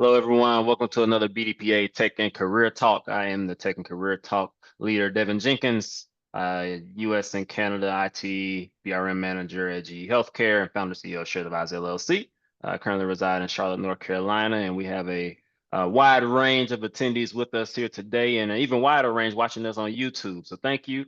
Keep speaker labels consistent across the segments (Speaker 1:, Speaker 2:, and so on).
Speaker 1: Hello, everyone. Welcome to another BDPA Tech and Career Talk. I am the Tech and Career Talk leader, Devin Jenkins, US and Canada IT BRM manager at GE Healthcare and founder CEO of Shared Advisor LLC. Currently reside in Charlotte, North Carolina, and we have a wide range of attendees with us here today, and an even wider range watching us on YouTube. So thank you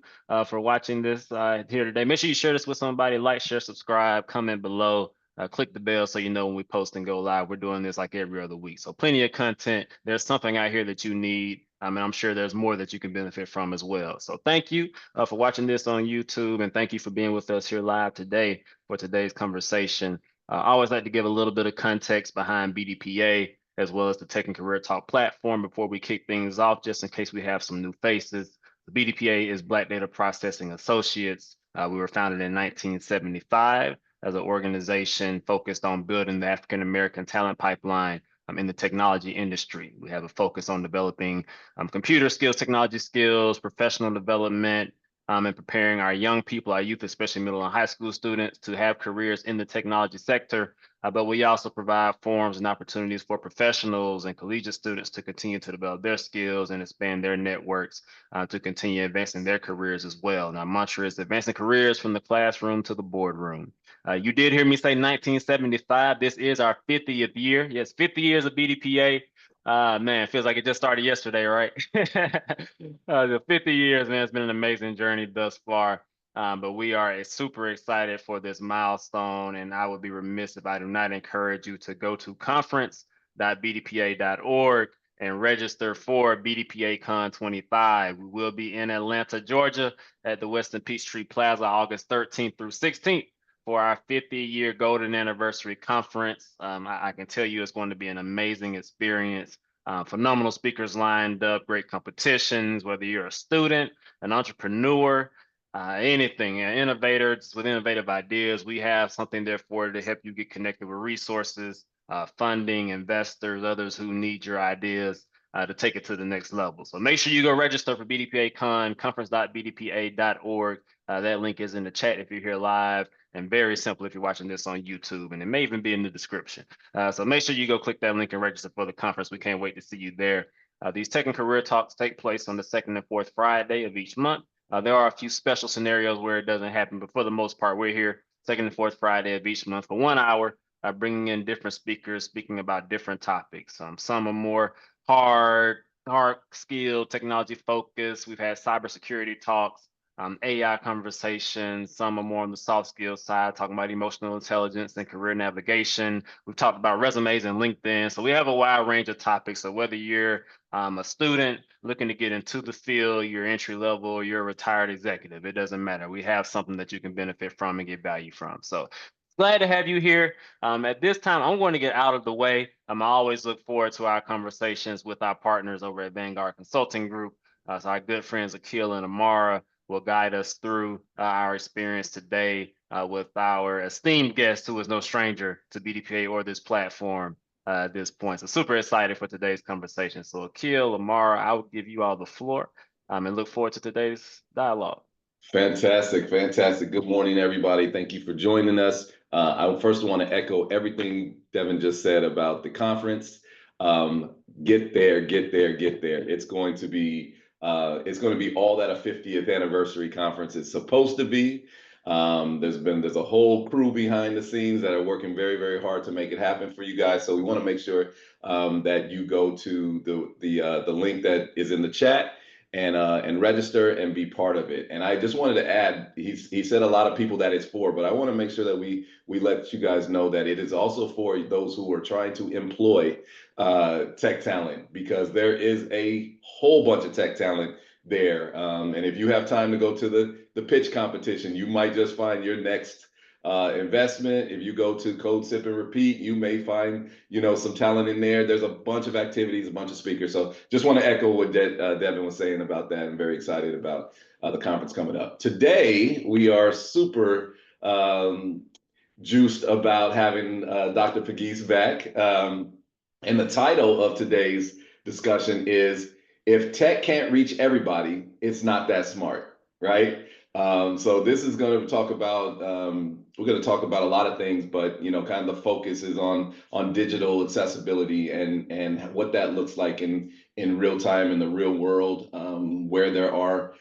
Speaker 1: for watching this here today. Make sure you share this with somebody, like, share, subscribe, comment below. Click the bell so you know when we post and go live. We're doing this like every other week. So plenty of content. There's something out here that you need. I mean, I'm sure there's more that you can benefit from as well. So thank you for watching this on YouTube, and thank you for being with us here live today for today's conversation. I always like to give a little bit of context behind BDPA as well as the Tech and Career Talk platform before we kick things off, just in case we have some new faces. The BDPA is Black Data Processing Associates. We were founded in 1975 as an organization focused on building the African American talent pipeline in the technology industry. We have a focus on developing computer skills, technology skills, professional development, and preparing our young people, our youth, especially middle and high school students, to have careers in the technology sector. But we also provide forums and opportunities for professionals and collegiate students to continue to develop their skills and expand their networks to continue advancing their careers as well. And our mantra is advancing careers from the classroom to the boardroom. You did hear me say 1975. This is our 50th year. Yes, 50 years of BDPA. Man, feels like it just started yesterday, right? The 50 years, man, it's been an amazing journey thus far. But we are super excited for this milestone, and I would be remiss if I do not encourage you to go to conference.bdpa.org and register for BDPA Con 25. We will be in Atlanta, Georgia at the Westin Peachtree Plaza August 13th through 16th for our 50-year golden anniversary conference. I can tell you it's going to be an amazing experience. Phenomenal speakers lined up, great competitions, whether you're a student, an entrepreneur, anything, innovators with innovative ideas. We have something there for you to help you get connected with resources, funding, investors, others who need your ideas to take it to the next level. So make sure you go register for BDPA Con, conference.bdpa.org. That link is in the chat if you're here live, and very simple if you're watching this on YouTube, and it may even be in the description. So make sure you go click that link and register for the conference. We can't wait to see you there. These Tech and Career Talks take place on the second and fourth Friday of each month. There are a few special scenarios where it doesn't happen, but for the most part, we're here second and fourth Friday of each month for 1 hour, bringing in different speakers, speaking about different topics. Some are more hard skill, technology focused. We've had cybersecurity talks, AI conversations. Some are more on the soft skills side, talking about emotional intelligence and career navigation. We've talked about resumes and LinkedIn. So we have a wide range of topics. So whether you're a student looking to get into the field, you're entry level, you're a retired executive, it doesn't matter. We have something that you can benefit from and get value from. So glad to have you here. At this time, I'm going to get out of the way. I always look forward to our conversations with our partners over at Vanguard Consulting Group. So our good friends Akil and Amara will guide us through our experience today with our esteemed guest, who is no stranger to BDPA or this platform at this point. So super excited for today's conversation. So Akil, Amara, I will give you all the floor and look forward to today's dialogue.
Speaker 2: Fantastic, fantastic. Good morning, everybody. Thank you for joining us. I first want to echo everything Devin just said about the conference. Get there, get there, get there. It's going to be all that a 50th anniversary conference is supposed to be. There's a whole crew behind the scenes that are working very, very hard to make it happen for you guys. So we want to make sure that you go to the link that is in the chat and register and be part of it. And I just wanted to add, he said a lot of people that it's for, but I want to make sure that we let you guys know that it is also for those who are trying to employ tech talent, because there is a whole bunch of tech talent there. And if you have time to go to the pitch competition, you might just find your next investment. If you go to Code Sip and Repeat, you may find, some talent in there. There's a bunch of activities, a bunch of speakers. So just want to echo what Devin was saying about that. I'm very excited about the conference coming up. Today, we are super juiced about having Dr. Pegues back. And the title of today's discussion is, "If Tech Can't Reach Everybody, It's Not That Smart," right? So this is going to talk about we're going to talk about a lot of things, but kind of the focus is on digital accessibility and what that looks like in real time in the real world, where there are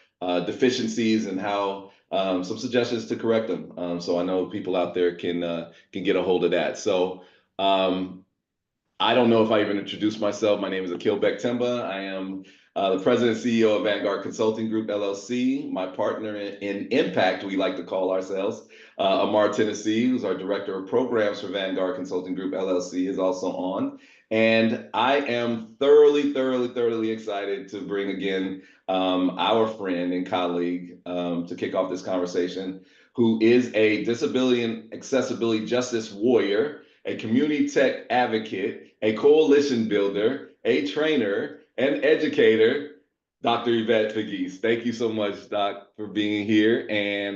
Speaker 2: deficiencies and how some suggestions to correct them. So I know people out there can get a hold of that. So I don't know if I even introduced myself. My name is Akil Bektemba. I am the president and CEO of Vanguard Consulting Group, LLC. My partner in Impact, we like to call ourselves, Amar Tennessee, who's our director of programs for Vanguard Consulting Group, LLC, is also on. And I am thoroughly excited to bring again our friend and colleague to kick off this conversation, who is a disability and accessibility justice warrior, a community tech advocate, a coalition builder, a trainer, an educator, Dr. Yvette Pegues. Thank you so much, Doc, for being here. And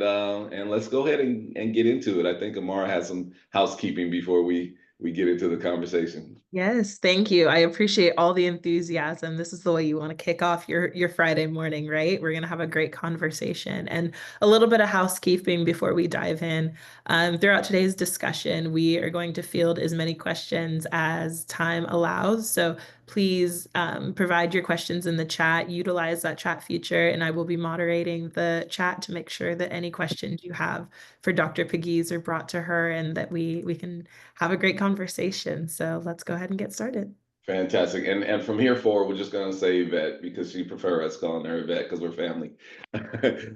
Speaker 2: let's go ahead and get into it. I think Amara has some housekeeping before we get into the conversation.
Speaker 3: Yes, thank you. I appreciate all the enthusiasm. This is the way you want to kick off your Friday morning, right? We're going to have a great conversation and a little bit of housekeeping before we dive in. Throughout today's discussion, we are going to field as many questions as time allows. So please provide your questions in the chat, utilize that chat feature, and I will be moderating the chat to make sure that any questions you have for Dr. Pegues are brought to her and that we can have a great conversation. So let's go ahead and get started.
Speaker 2: Fantastic. And from here forward, we're just going to say Yvette because she prefers us calling her Yvette because we're family. but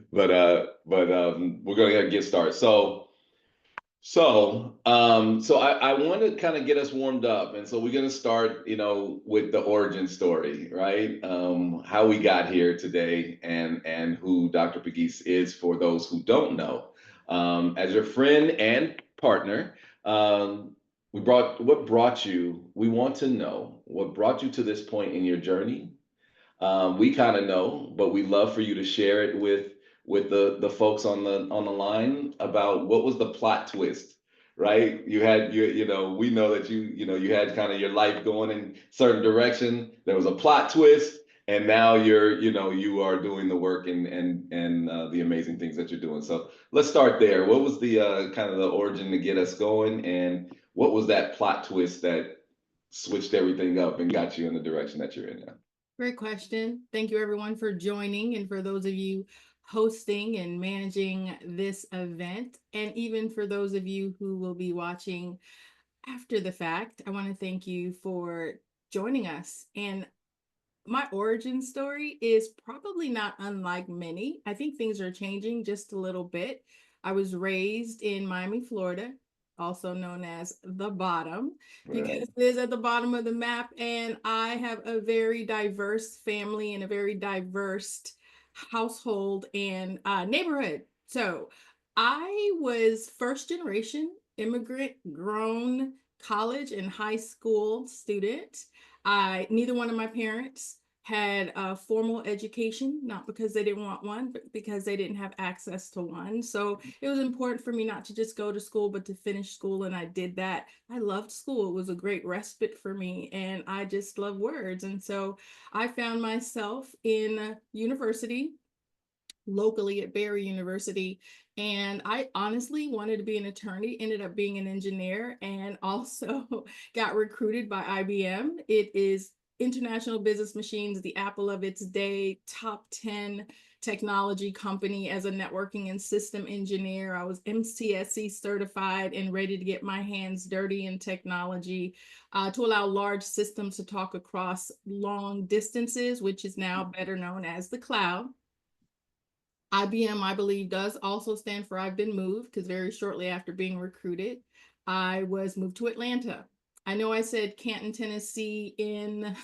Speaker 2: we're going to get started. So I want to kind of get us warmed up. And so we're going to start, with the origin story, right? How we got here today and who Dr. Pegues is for those who don't know. As your friend and partner, we want to know what brought you to this point in your journey. We kind of know, but we'd love for you to share it with the folks on the line about what was the plot twist, right? We know that you had kind of your life going in certain direction. There was a plot twist, and now you are doing the work and the amazing things that you're doing. So let's start there. What was the kind of the origin to get us going, and what was that plot twist that switched everything up and got you in the direction that you're in now?
Speaker 4: Great question. Thank you everyone for joining and for those of you hosting and managing this event. And even for those of you who will be watching after the fact, I want to thank you for joining us. And my origin story is probably not unlike many. I think things are changing just a little bit. I was raised in Miami, Florida, also known as the bottom, because it is at the bottom of the map. And I have a very diverse family and a very diverse household and neighborhood. So I was first generation immigrant, grown college and high school student. Neither one of my parents had a formal education, not because they didn't want one, but because they didn't have access to one. So it was important for me not to just go to school, but to finish school. And I did that. I loved school. It was a great respite for me. And I just love words. And so I found myself in university, locally at Barry University. And I honestly wanted to be an attorney, ended up being an engineer, and also got recruited by IBM. It is International Business Machines, the Apple of its day, top 10 technology company as a networking and system engineer. I was MCSE certified and ready to get my hands dirty in technology to allow large systems to talk across long distances, which is now better known as the cloud. IBM, I believe, does also stand for I've been moved, because very shortly after being recruited, I was moved to Atlanta. I know I said Canton, Tennessee in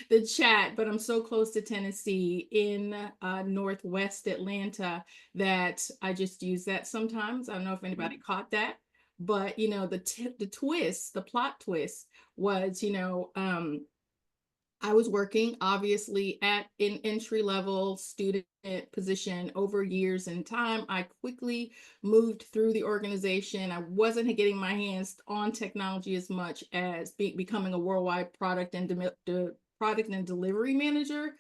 Speaker 4: the chat, but I'm so close to Tennessee in Northwest Atlanta that I just use that sometimes. I don't know if anybody caught that, but the plot twist was, I was working obviously at an entry-level student position over years in time. I quickly moved through the organization. I wasn't getting my hands on technology as much as becoming a worldwide product and delivery manager.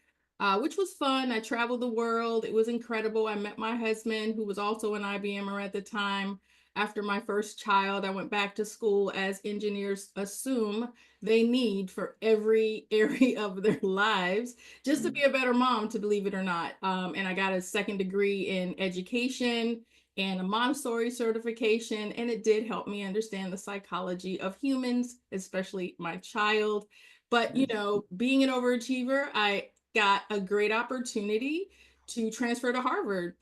Speaker 4: which was fun. I traveled the world. It was incredible. I met my husband, who was also an IBMer at the time. After my first child, I went back to school, as engineers assume they need for every area of their lives, just to be a better mom, to believe it or not. And I got a second degree in education and a Montessori certification, and it did help me understand the psychology of humans, especially my child. But, you know, being an overachiever, I got a great opportunity to transfer to Harvard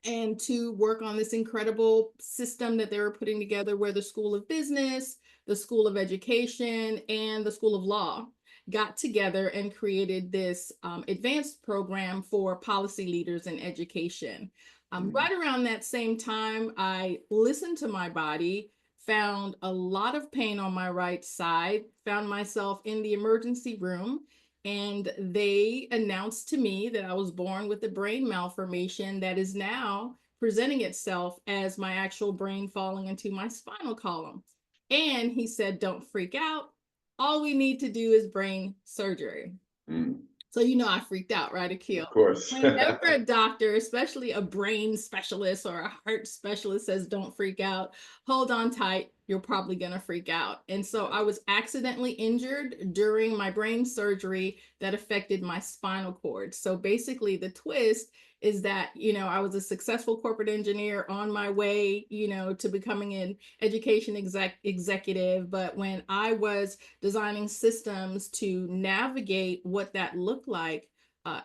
Speaker 4: and to work on this incredible system that they were putting together, where the School of Business, the School of Education, and the School of Law got together and created this advanced program for policy leaders in education. Right around that same time, I listened to my body, found a lot of pain on my right side, found myself in the emergency room, and they announced to me that I was born with a brain malformation that is now presenting itself as my actual brain falling into my spinal column. And he said, don't freak out. All we need to do is brain surgery.
Speaker 2: Mm.
Speaker 4: So, you know, I freaked out, right, Akil?
Speaker 2: Of course.
Speaker 4: Whenever a doctor, especially a brain specialist or a heart specialist, says don't freak out, hold on tight, you're probably going to freak out. And so I was accidentally injured during my brain surgery that affected my spinal cord. So basically, the twist is that, you know, I was a successful corporate engineer on my way, you know, to becoming an education executive. But when I was designing systems to navigate what that looked like,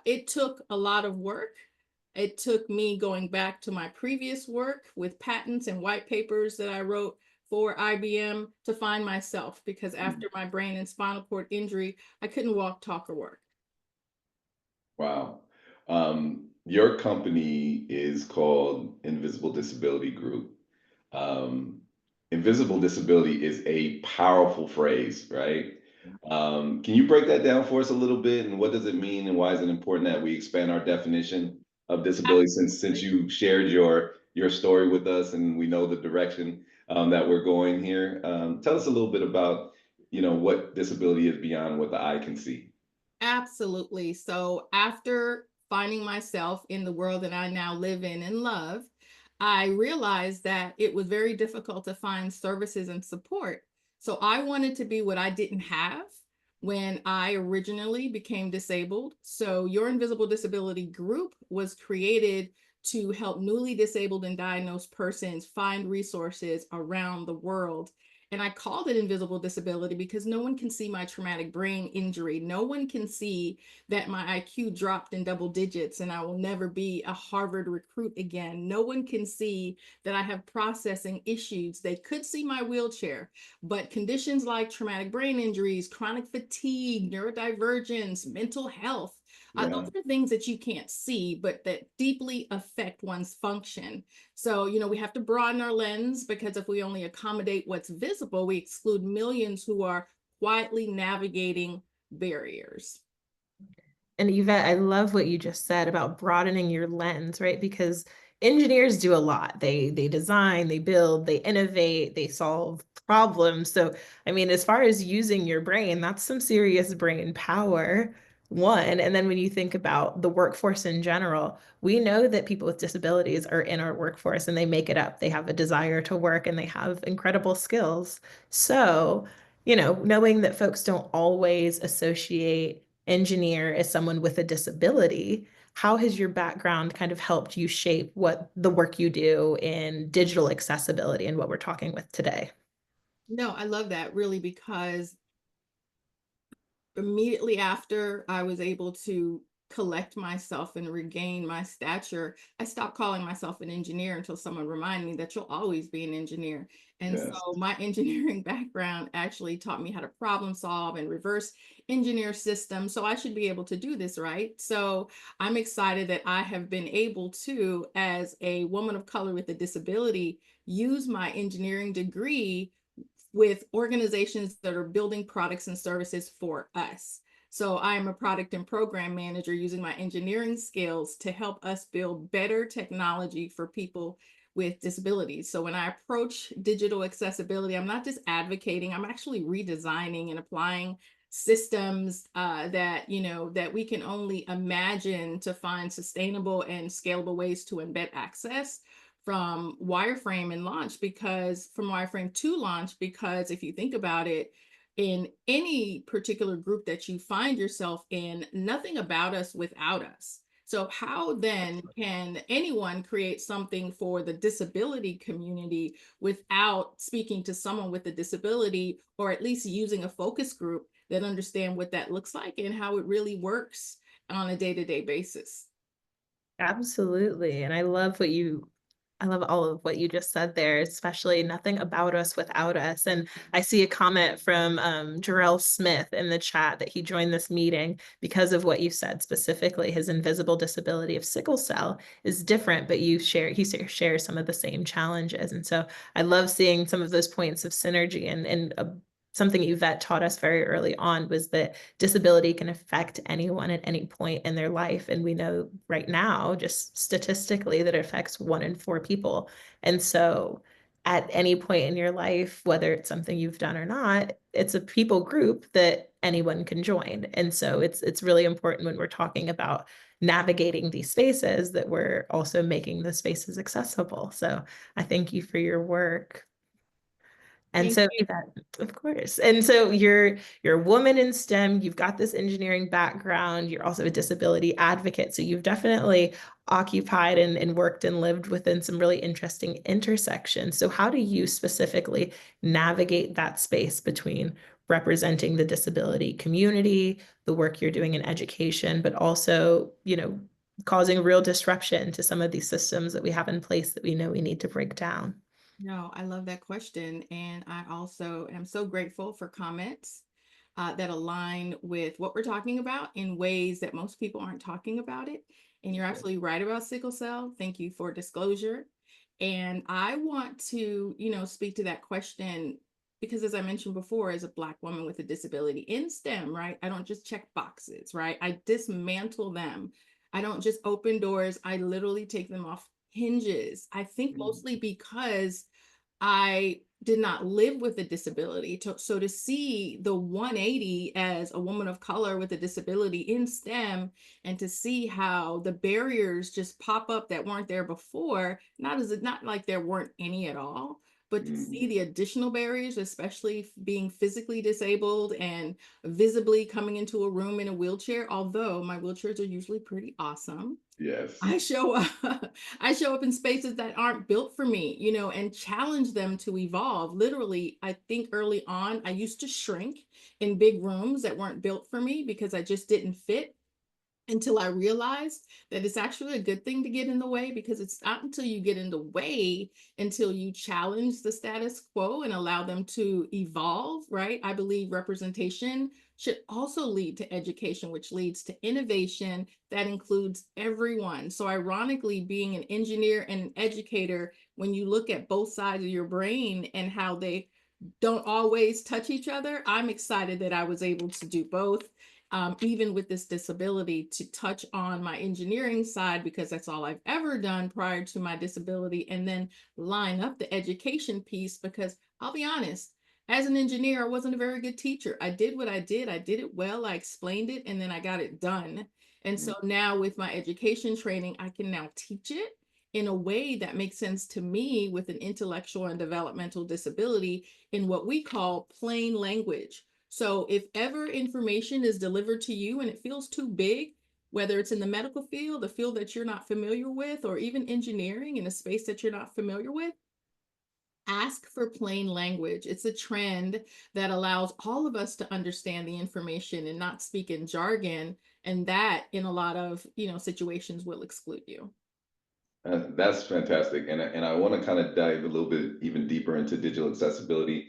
Speaker 4: it took a lot of work. It took me going back to my previous work with patents and white papers that I wrote for IBM to find myself, because after my brain and spinal cord injury, I couldn't walk, talk, or work.
Speaker 2: Wow. Your company is called Invisible Disability Group. Um, Invisible disability is a powerful phrase, right? Can you break that down for us a little bit, and what does it mean, and why is it important that we expand our definition of disability, since you shared your story with us and we know the direction that we're going here? Tell us a little bit about, you know, what disability is beyond what the eye can see.
Speaker 4: Absolutely. So after finding myself in the world that I now live in and love, I realized that it was very difficult to find services and support. So I wanted to be what I didn't have when I originally became disabled. So Your Invisible Disability Group was created to help newly disabled and diagnosed persons find resources around the world. And I called it invisible disability because no one can see my traumatic brain injury. No one can see that my IQ dropped in double digits and I will never be a Harvard recruit again. No one can see that I have processing issues. They could see my wheelchair, but conditions like traumatic brain injuries, chronic fatigue, neurodivergence, mental health,
Speaker 2: Yeah.
Speaker 4: those are things that you can't see, but that deeply affect one's function. So, you know, we have to broaden our lens, because if we only accommodate what's visible, we exclude millions who are quietly navigating barriers.
Speaker 3: And Yvette, I love what you just said about broadening your lens, right? Because engineers do a lot. They design, they build, they innovate, they solve problems. So, I mean, as far as using your brain, that's some serious brain power, one. And then when you think about the workforce in general, we know that people with disabilities are in our workforce and they make it up. They have a desire to work and they have incredible skills. So, you know, knowing that folks don't always associate engineer as someone with a disability, how has your background kind of helped you shape what the work you do in digital accessibility and what we're talking with today?
Speaker 4: No, I love that, really, because immediately after I was able to collect myself and regain my stature, I stopped calling myself an engineer until someone reminded me that you'll always be an engineer. And
Speaker 2: Yes.
Speaker 4: so my engineering background actually taught me how to problem solve and reverse engineer systems. So I should be able to do this, right? So I'm excited that I have been able to, as a woman of color with a disability, use my engineering degree with organizations that are building products and services for us. So I am a product and program manager using my engineering skills to help us build better technology for people with disabilities. So when I approach digital accessibility, I'm not just advocating, I'm actually redesigning and applying systems that, that we can only imagine to find sustainable and scalable ways to embed access from wireframe to launch, because if you think about it, in any particular group that you find yourself in, nothing about us without us. So how then can anyone create something for the disability community without speaking to someone with a disability, or at least using a focus group that understand what that looks like and how it really works on a day-to-day basis?
Speaker 3: Absolutely. And I love all of what you just said there, especially nothing about us without us. And I see a comment from Jarrell Smith in the chat that he joined this meeting because of what you said specifically. His invisible disability of sickle cell is different, but he shares some of the same challenges. And so I love seeing some of those points of synergy, and something Yvette taught us very early on was that disability can affect anyone at any point in their life. And we know right now, just statistically, that it affects 1 in 4 people. And so at any point in your life, whether it's something you've done or not, it's a people group that anyone can join. And so it's really important when we're talking about navigating these spaces that we're also making the spaces accessible. So I thank you for your work. And
Speaker 4: Thank
Speaker 3: so
Speaker 4: you.
Speaker 3: of course. And so you're a woman in STEM, you've got this engineering background, you're also a disability advocate. So you've definitely occupied and worked and lived within some really interesting intersections. So how do you specifically navigate that space between representing the disability community, the work you're doing in education, but also, causing real disruption to some of these systems that we have in place that we know we need to break down?
Speaker 4: No, I love that question. And I also am so grateful for comments that align with what we're talking about in ways that most people aren't talking about it. And you're absolutely right about sickle cell. Thank you for disclosure. And I want to, speak to that question because, as I mentioned before, as a Black woman with a disability in STEM, right, I don't just check boxes, right? I dismantle them. I don't just open doors. I literally take them off hinges. I think mostly because I did not live with a disability. So to see the 180 as a woman of color with a disability in STEM, and to see how the barriers just pop up that weren't there before, not like there weren't any at all, but to see the additional barriers, especially being physically disabled and visibly coming into a room in a wheelchair, although my wheelchairs are usually pretty awesome.
Speaker 2: Yes.
Speaker 4: I show up, I show up in spaces that aren't built for me, and challenge them to evolve. Literally, I think early on, I used to shrink in big rooms that weren't built for me because I just didn't fit, until I realized that it's actually a good thing to get in the way, because it's not until you get in the way until you challenge the status quo and allow them to evolve, right? I believe representation should also lead to education, which leads to innovation that includes everyone. So ironically, being an engineer and an educator, when you look at both sides of your brain and how they don't always touch each other, I'm excited that I was able to do both. Even with this disability, to touch on my engineering side, because that's all I've ever done prior to my disability, and then line up the education piece, because I'll be honest, as an engineer, I wasn't a very good teacher. I did what I did it well, I explained it, and then I got it done. And so now with my education training, I can now teach it in a way that makes sense to me with an intellectual and developmental disability in what we call plain language. So if ever information is delivered to you and it feels too big, whether it's in the medical field, a field that you're not familiar with, or even engineering in a space that you're not familiar with, ask for plain language. It's a trend that allows all of us to understand the information and not speak in jargon. And that in a lot of, situations will exclude you.
Speaker 2: That's fantastic. And I want to kind of dive a little bit even deeper into digital accessibility,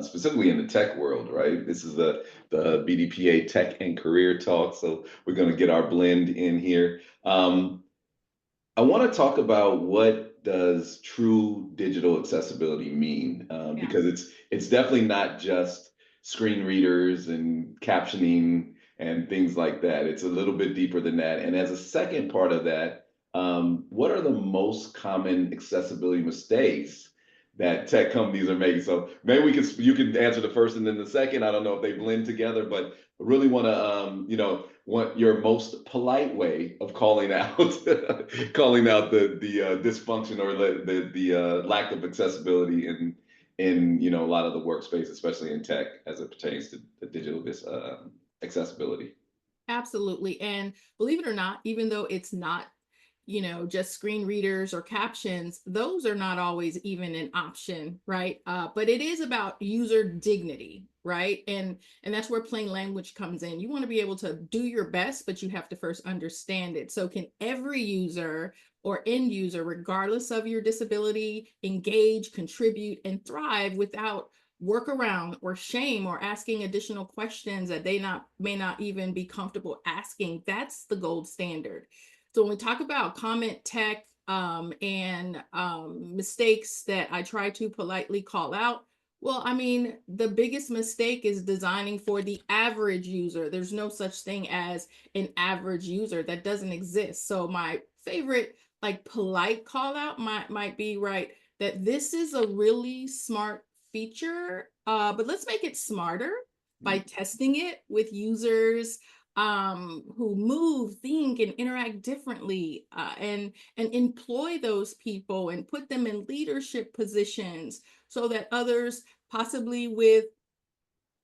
Speaker 2: specifically in the tech world, right? This is the BDPA Tech and Career Talk. So we're going to get our blend in here. I want to talk about what does true digital accessibility mean, because it's definitely not just screen readers and captioning and things like that. It's a little bit deeper than that. And as a second part of that, what are the most common accessibility mistakes that tech companies are making. So maybe you can answer the first and then the second. I don't know if they blend together, but I really want to, want your most polite way of calling out calling out the dysfunction or the lack of accessibility in a lot of the workspace, especially in tech, as it pertains to the digital accessibility.
Speaker 4: Absolutely. And believe it or not, even though it's not, just screen readers or captions, those are not always even an option, right? But it is about user dignity, right? And that's where plain language comes in. You want to be able to do your best, but you have to first understand it. So can every user or end user, regardless of your disability, engage, contribute, and thrive without workaround or shame or asking additional questions that they may not even be comfortable asking? That's the gold standard. So when we talk about comment tech and mistakes that I try to politely call out, well, I mean, the biggest mistake is designing for the average user. There's no such thing as an average user. That doesn't exist. So my favorite like polite call out might be, right, that this is a really smart feature, but let's make it smarter by testing it with users who move, think, and interact differently, and employ those people and put them in leadership positions so that others, possibly with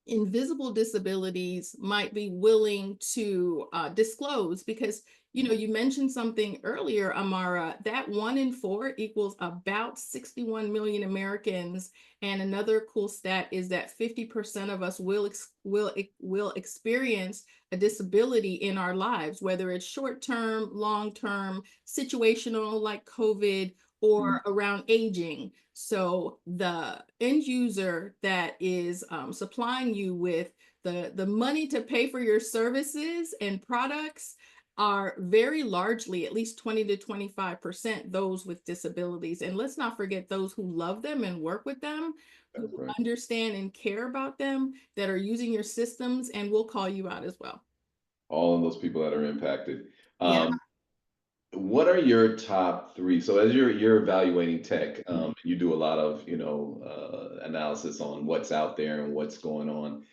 Speaker 4: invisible disabilities, might be willing to disclose. Because you mentioned something earlier, Amara, that 1 in 4 equals about 61 million Americans. And another cool stat is that 50% of us will experience a disability in our lives, whether it's short-term, long-term, situational like COVID, or around aging. So the end user that is supplying you with the money to pay for your services and products are very largely, at least 20 to 25%, those with disabilities. And let's not forget those who love them and work with them, who
Speaker 2: Right.
Speaker 4: understand and care about them, that are using your systems, and will call you out as well.
Speaker 2: All of those people that are impacted.
Speaker 4: Yeah.
Speaker 2: What are your top 3? So as you're evaluating tech, you do a lot of analysis on what's out there and what's going on.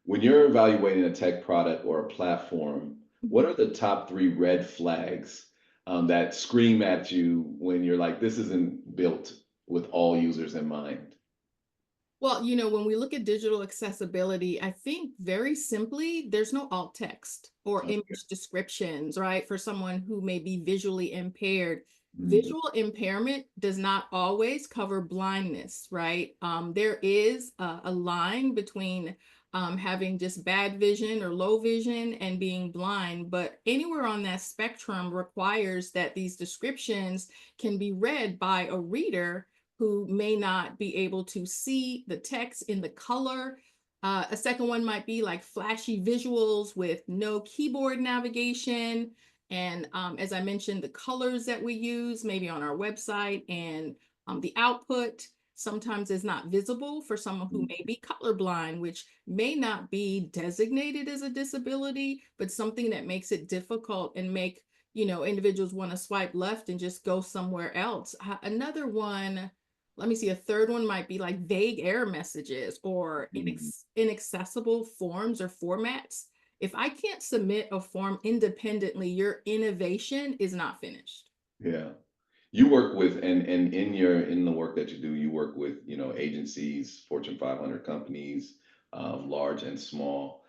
Speaker 2: When you're evaluating a tech product or a platform, what are the top 3 red flags that scream at you when you're like, this isn't built with all users in mind?
Speaker 4: Well, when we look at digital accessibility, I think very simply, there's no alt text or
Speaker 2: Okay.
Speaker 4: image descriptions, right? For someone who may be visually impaired.
Speaker 2: Mm.
Speaker 4: Visual impairment does not always cover blindness, right? There is a line between having just bad vision or low vision and being blind, but anywhere on that spectrum requires that these descriptions can be read by a reader who may not be able to see the text in the color. A second one might be like flashy visuals with no keyboard navigation. And as I mentioned, the colors that we use maybe on our website, and the output sometimes is not visible for someone who may be colorblind, which may not be designated as a disability, but something that makes it difficult and make individuals want to swipe left and just go somewhere else. Another one, let me see, a third one might be like vague error messages or inaccessible forms or formats. If I can't submit a form independently, your innovation is not finished.
Speaker 2: Yeah. You work with, and in the work that you do, you work with, agencies, Fortune 500 companies, large and small.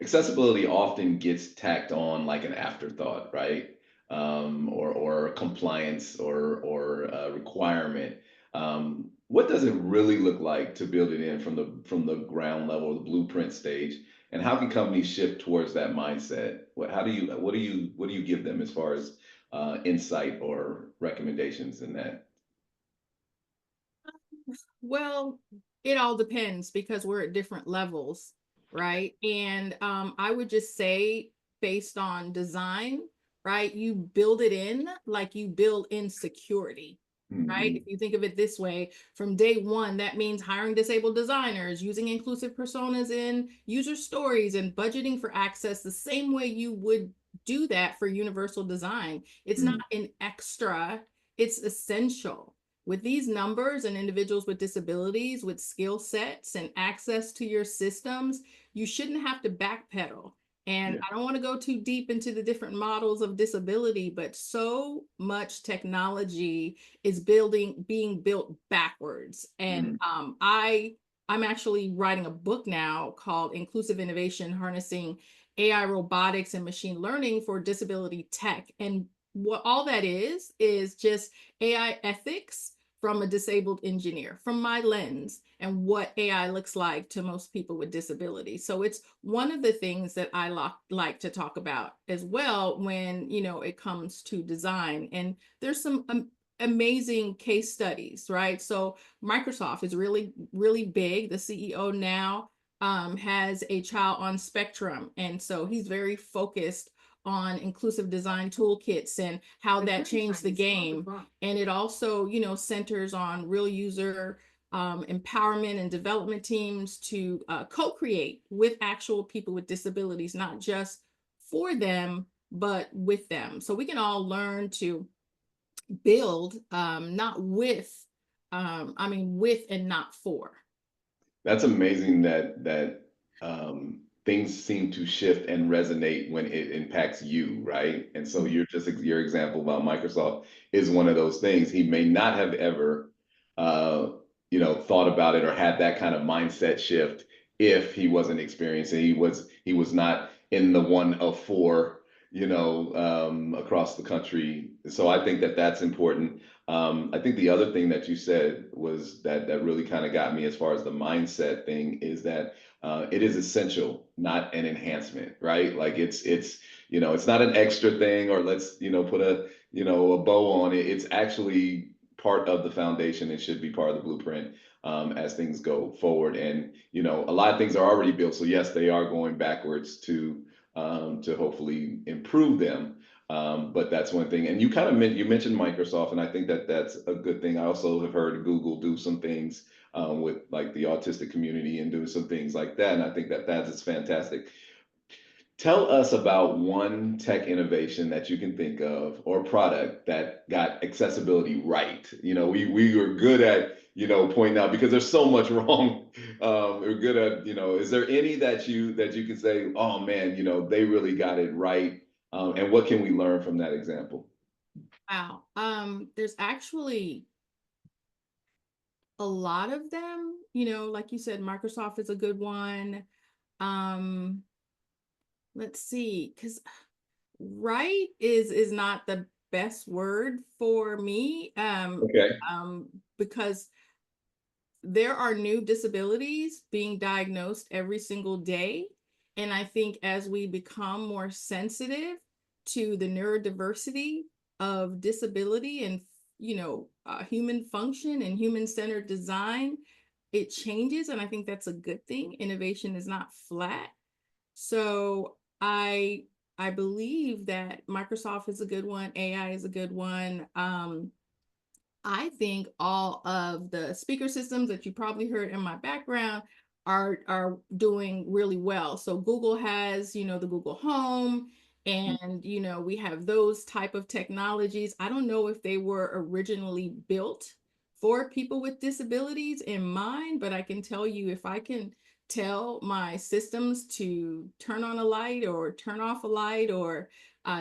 Speaker 2: Accessibility often gets tacked on like an afterthought, right? Or compliance or requirement. What does it really look like to build it in from the ground level, the blueprint stage? And how can companies shift towards that mindset? What do you give them as far as insight or recommendations in that?
Speaker 4: Well, it all depends because we're at different levels, right? And I would just say, based on design, right, you build it in like you build in security, right? If you think of it this way, from day one, that means hiring disabled designers, using inclusive personas in user stories, and budgeting for access the same way you would do that for universal design. It's not an extra, it's essential. with these numbers and individuals with disabilities, with skill sets and access to your systems, you shouldn't have to backpedal. And
Speaker 2: Yeah.
Speaker 4: I don't want to go too deep into the different models of disability, but so much technology is being built backwards. And I'm actually writing a book now called Inclusive Innovation, Harnessing AI, Robotics, and Machine Learning for Disability Tech. And what all that is just AI ethics from a disabled engineer, from my lens, and what AI looks like to most people with disabilities. So it's one of the things that I like to talk about as well when, you know, it comes to design. And there's some amazing case studies, right? So Microsoft is really, really big. The CEO now has a child on spectrum. And so he's very focused on inclusive design toolkits and how that changed the game. And it also, you know, centers on real user empowerment and development teams to co-create with actual people with disabilities, not just for them, but with them. So we can all learn to build, not with, with and not for.
Speaker 2: That's amazing that things seem to shift and resonate when it impacts you, right? And so your example about Microsoft is one of those things. He may not have ever, thought about it or had that kind of mindset shift if he wasn't experiencing. He was not in the one of four, across the country. So I think that that's important. I think the other thing that you said was that really kind of got me as far as the mindset thing is that it is essential, not an enhancement, right? Like it's not an extra thing or let's put a bow on it. It's actually part of the foundation and should be part of the blueprint as things go forward. And a lot of things are already built, so yes, they are going backwards to hopefully improve them. But that's one thing. And you kind of you mentioned Microsoft, and I think that that's a good thing. I also have heard Google do some things with like the autistic community and doing some things like that. And I think that that is fantastic. Tell us about one tech innovation that you can think of or product that got accessibility right. We were good at, pointing out because there's so much wrong. We're good at, is there any that you can say, oh man, they really got it right? And what can we learn from that example?
Speaker 4: Wow. There's actually a lot of them, like you said, Microsoft is a good one. Let's see, because right is not the best word for me.
Speaker 2: Okay.
Speaker 4: Because there are new disabilities being diagnosed every single day. And I think as we become more sensitive to the neurodiversity of disability and, human function and human-centered design, it changes. And I think that's a good thing. Innovation is not flat. So I believe that Microsoft is a good one. AI is a good one. I think all of the speaker systems that you probably heard in my background are doing really well. So Google has, the Google Home, and we have those type of technologies. I don't know if they were originally built for people with disabilities in mind, but I can tell you if I can tell my systems to turn on a light or turn off a light or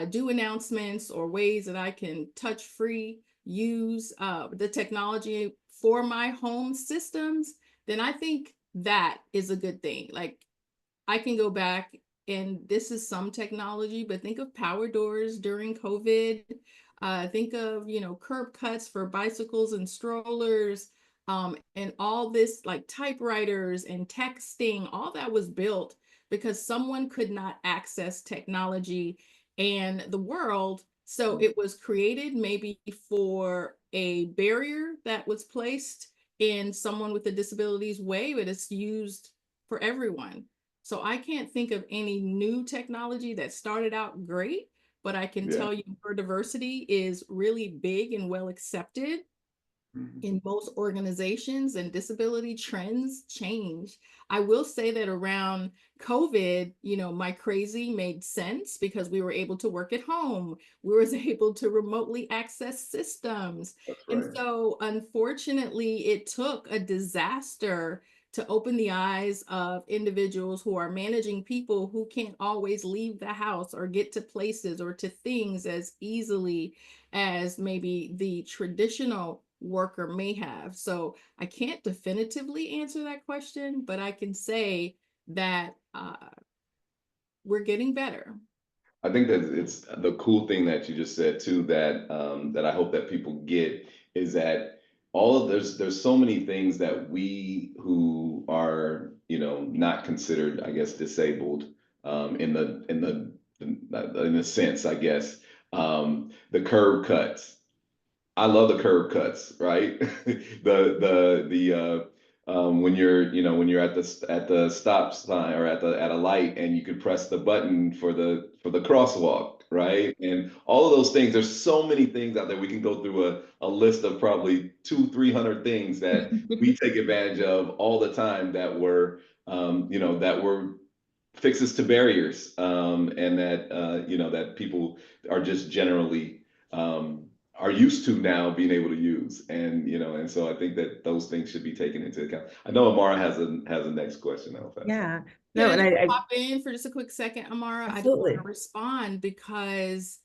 Speaker 4: do announcements or ways that I can touch free use the technology for my home systems, then I think that is a good thing. Like I can go back and this is some technology, but think of power doors during COVID. Think of, curb cuts for bicycles and strollers, and all this like typewriters and texting, all that was built because someone could not access technology and the world. So it was created maybe for a barrier that was placed in someone with a disability's way, but it's used for everyone. So I can't think of any new technology that started out great, but I can tell you neurodiversity is really big and well accepted. in most organizations, and disability trends change. I will say that around COVID, my crazy made sense because we were able to work at home. We were able to remotely access systems.
Speaker 2: That's
Speaker 4: And
Speaker 2: right.
Speaker 4: so unfortunately, it took a disaster to open the eyes of individuals who are managing people who can't always leave the house or get to places or to things as easily as maybe the traditional worker may have. So I can't definitively answer that question, but I can say that we're getting better.
Speaker 2: I think that it's the cool thing that you just said too, that that I hope that people get is that there's so many things that we who are, not considered, I guess, disabled, in the sense, I guess, the curb cuts. I love the curb cuts, right? When you're at the stop sign or at a light and you can press the button for the crosswalk, right? And all of those things. There's so many things out there. We can go through a list of probably 200-300 things that we take advantage of all the time that were fixes to barriers, and that people are just generally are used to now being able to use, and so I think that those things should be taken into account. I know Amara has a next question. I'll pass.
Speaker 3: Yeah.
Speaker 4: Can
Speaker 3: No,
Speaker 4: I
Speaker 3: and
Speaker 4: just
Speaker 3: I
Speaker 4: pop in for just a quick second, Amara? I just want
Speaker 3: absolutely.
Speaker 4: to respond because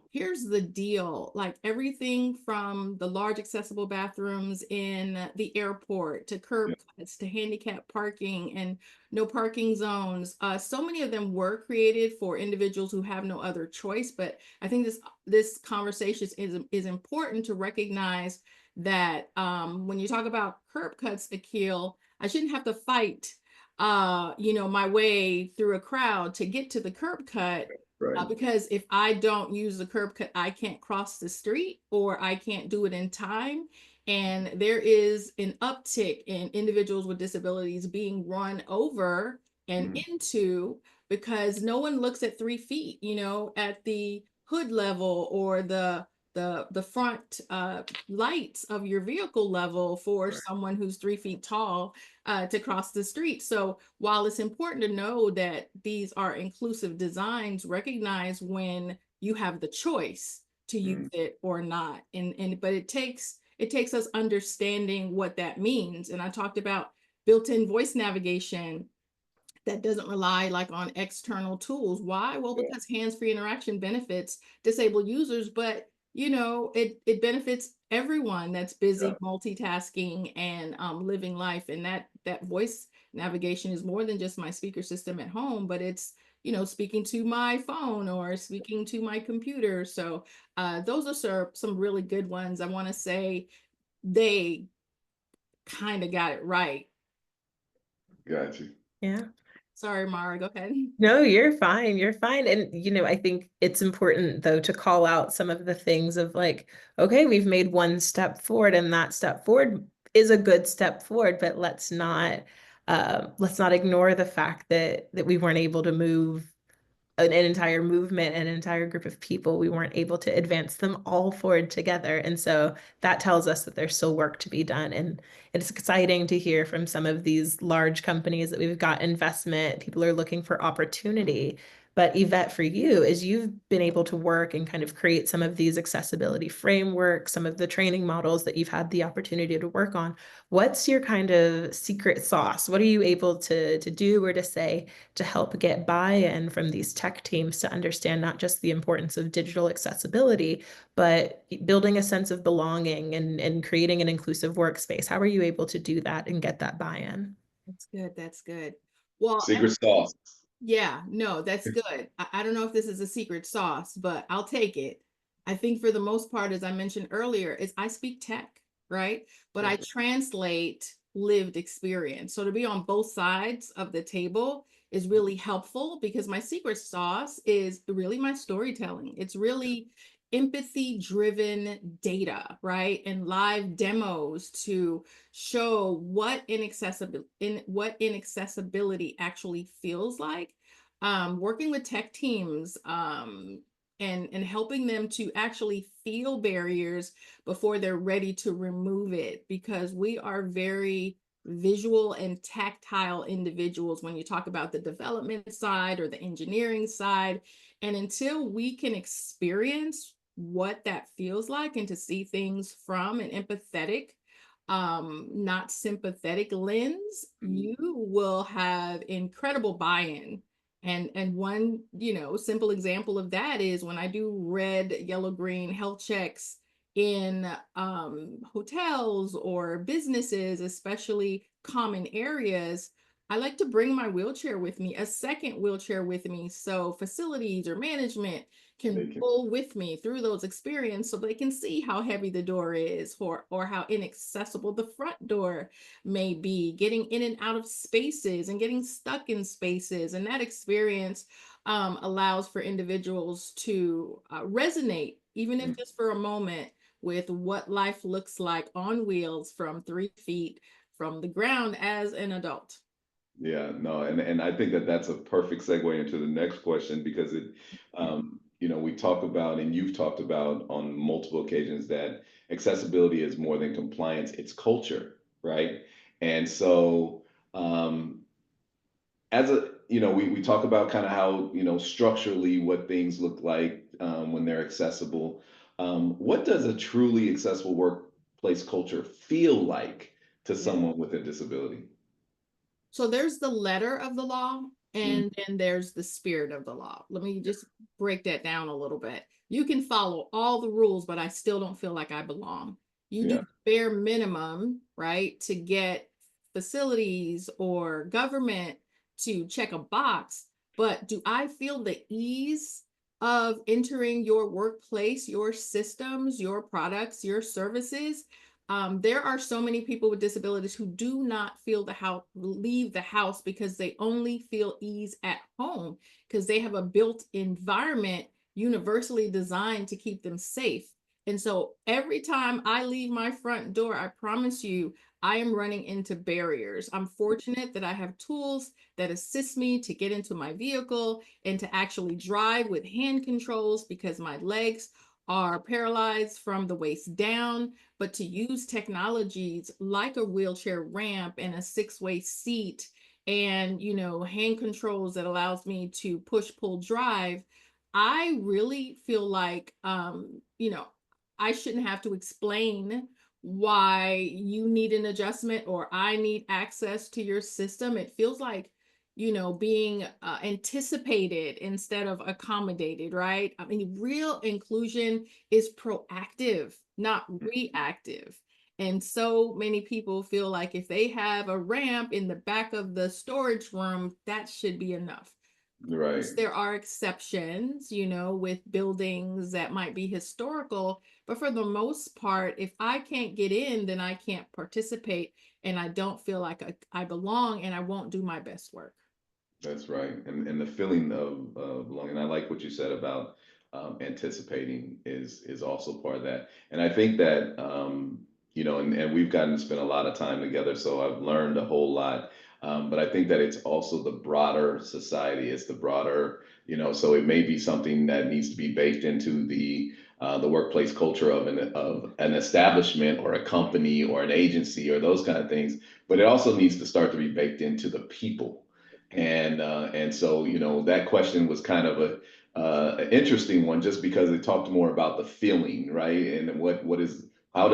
Speaker 4: here's the deal. Like everything from the large accessible bathrooms in the airport to curb cuts to handicap parking and no parking zones. So many of them were created for individuals who have no other choice. But I think this conversation is important to recognize that when you talk about curb cuts, Akil, I shouldn't have to fight my way through a crowd to get to the curb cut.
Speaker 2: Right.
Speaker 4: Because if I don't use the curb cut, I can't cross the street or I can't do it in time. And there is an uptick in individuals with disabilities being run over and into because no one looks at 3 feet, at the hood level or the front lights of your vehicle level for someone who's 3 feet tall to cross the street. So while it's important to know that these are inclusive designs, recognize when you have the choice to use it or not. But it takes us understanding what that means. And I talked about built-in voice navigation that doesn't rely like on external tools. Why? Well, because hands-free interaction benefits disabled users, but it benefits everyone that's busy multitasking and living life. And that voice navigation is more than just my speaker system at home, but it's speaking to my phone or speaking to my computer. So those are some really good ones. I want to say they kind of got it right.
Speaker 2: Got you.
Speaker 3: Yeah.
Speaker 4: Sorry, Mara, go ahead.
Speaker 3: No, you're fine. You're fine. And, I think it's important, though, to call out some of the things of like, okay, we've made one step forward and that step forward is a good step forward, but let's not ignore the fact that we weren't able to move an entire movement, an entire group of people. We weren't able to advance them all forward together. And so that tells us that there's still work to be done. And it's exciting to hear from some of these large companies that we've got investment. People are looking for opportunity. But Yvette, for you, as you've been able to work and kind of create some of these accessibility frameworks, some of the training models that you've had the opportunity to work on, what's your kind of secret sauce? What are you able to do or to say to help get buy-in from these tech teams to understand not just the importance of digital accessibility, but building a sense of belonging and creating an inclusive workspace? How are you able to do that and get that buy-in?
Speaker 4: That's good. That's good. Well,
Speaker 2: Secret sauce.
Speaker 4: yeah, no, that's good. I don't know if this is a secret sauce, but I'll take it. I think for the most part, as I mentioned earlier, is I speak tech, right? But I translate lived experience. So to be on both sides of the table is really helpful because my secret sauce is really my storytelling. It's really empathy driven data, right? And live demos to show what inaccessibility actually feels like. Working with tech teams and helping them to actually feel barriers before they're ready to remove it, because we are very visual and tactile individuals when you talk about the development side or the engineering side. And until we can experience what that feels like and to see things from an empathetic, not sympathetic lens, you will have incredible buy-in. And one, simple example of that is when I do red, yellow, green health checks in hotels or businesses, especially common areas, I like to bring my wheelchair with me, a second wheelchair with me, so facilities or management can pull with me through those experiences so they can see how heavy the door is, or how inaccessible the front door may be, getting in and out of spaces and getting stuck in spaces. And that experience allows for individuals to resonate, even if just for a moment, with what life looks like on wheels from 3 feet from the ground as an adult.
Speaker 2: Yeah, no, and I think that that's a perfect segue into the next question, because it, we talk about, and you've talked about on multiple occasions, that accessibility is more than compliance, it's culture, right? And so, as a, we talk about kind of how, structurally what things look like when they're accessible. What does a truly accessible workplace culture feel like to someone with a disability?
Speaker 4: So there's the letter of the law,
Speaker 2: Mm,
Speaker 4: and then there's the spirit of the law. Let me just break that down a little bit. You can follow all the rules, but I still don't feel like I belong. You do
Speaker 2: yeah.
Speaker 4: the bare minimum, right, to get facilities or government to check a box. But do I feel the ease of entering your workplace, your systems, your products, your services? There are so many people with disabilities who do not feel leave the house because they only feel ease at home, because they have a built environment universally designed to keep them safe. And so every time I leave my front door, I promise you, I am running into barriers. I'm fortunate that I have tools that assist me to get into my vehicle and to actually drive with hand controls, because my legs are paralyzed from the waist down. But to use technologies like a wheelchair ramp and a 6-way seat, and hand controls that allows me to push, pull, drive, I really feel like I shouldn't have to explain why you need an adjustment or I need access to your system. It feels like being anticipated instead of accommodated, right? I mean, real inclusion is proactive, not reactive. And so many people feel like if they have a ramp in the back of the storage room, that should be enough.
Speaker 2: Right.
Speaker 4: There are exceptions, with buildings that might be historical, but for the most part, if I can't get in, then I can't participate, and I don't feel like I belong, and I won't do my best work.
Speaker 2: That's right. And the feeling of belonging. I like what you said about anticipating is also part of that. And I think that and we've gotten to spend a lot of time together, so I've learned a whole lot. But I think that it's also the broader society. It's the broader, so it may be something that needs to be baked into the workplace culture of an establishment or a company or an agency or those kind of things. But it also needs to start to be baked into the people. And so, that question was kind of an interesting one, just because it talked more about the feeling, right? And how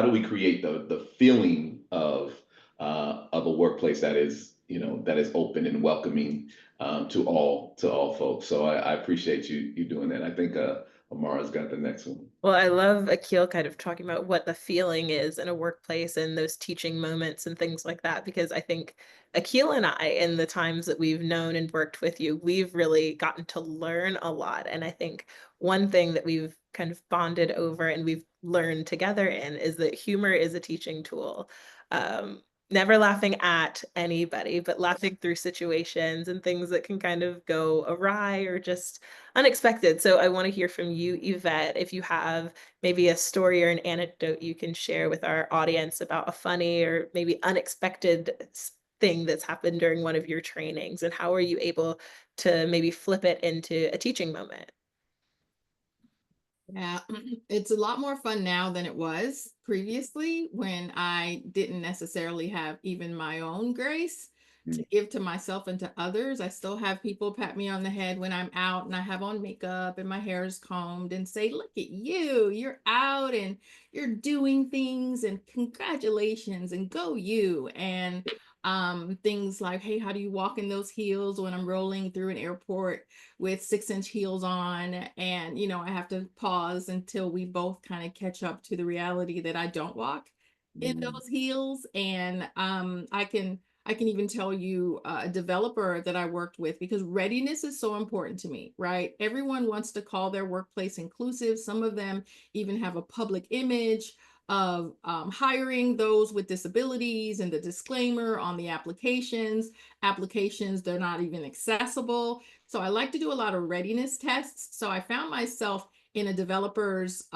Speaker 2: do we create the feeling of a workplace that is, that is open and welcoming to all folks. So I appreciate you doing that. I think Amara's got the next one.
Speaker 3: Well, I love Akil kind of talking about what the feeling is in a workplace and those teaching moments and things like that, because I think Akil and I, in the times that we've known and worked with you, we've really gotten to learn a lot. And I think one thing that we've kind of bonded over and we've learned together in is that humor is a teaching tool. Never laughing at anybody, but laughing through situations and things that can kind of go awry or just unexpected. So I want to hear from you, Yvette, if you have maybe a story or an anecdote you can share with our audience about a funny or maybe unexpected thing that's happened during one of your trainings, and how are you able to maybe flip it into a teaching moment?
Speaker 4: Yeah, it's a lot more fun now than it was previously when I didn't necessarily have even my own grace to give to myself and to others. I still have people pat me on the head when I'm out and I have on makeup and my hair is combed and say, "Look at you, you're out and you're doing things and congratulations and go you." And things like, "Hey, how do you walk in those heels?" when I'm rolling through an airport with 6-inch heels on, and I have to pause until we both kind of catch up to the reality that I don't walk in those heels. And I can even tell you a developer that I worked with, because readiness is so important to me, right? Everyone wants to call their workplace inclusive. Some of them even have a public image of hiring those with disabilities, and the disclaimer on the applications, they're not even accessible. So I like to do a lot of readiness tests. So I found myself in a developer's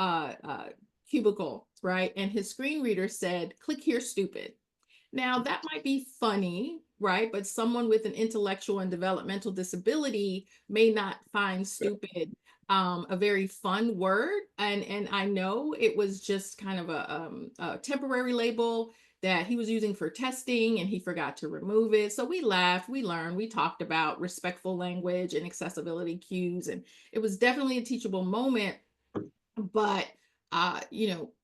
Speaker 4: cubicle, right? And his screen reader said, "Click here, stupid." Now, that might be funny, right? But someone with an intellectual and developmental disability may not find stupid a very fun word. And I know it was just kind of a temporary label that he was using for testing, and he forgot to remove it. So we laughed, we learned, we talked about respectful language and accessibility cues, and it was definitely a teachable moment. But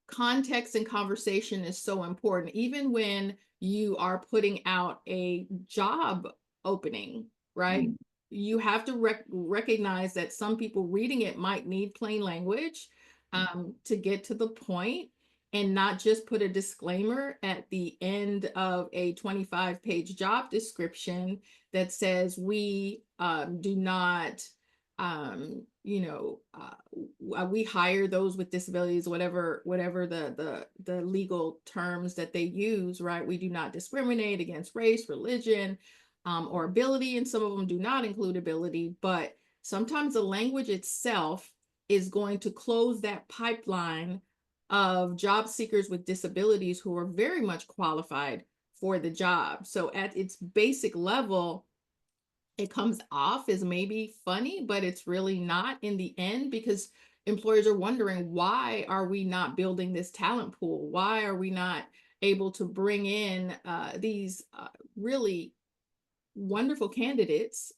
Speaker 4: context and conversation is so important, even when you are putting out a job opening, right? You have to recognize that some people reading it might need plain language to get to the point, and not just put a disclaimer at the end of a 25-page job description that says, "We do not we hire those with disabilities," whatever the legal terms that they use, right? "We do not discriminate against race, religion, or ability," and some of them do not include ability. But sometimes the language itself is going to close that pipeline of job seekers with disabilities who are very much qualified for the job. So at its basic level, it comes off as maybe funny, but it's really not in the end, because employers are wondering, why are we not building this talent pool? Why are we not able to bring in these really wonderful candidates?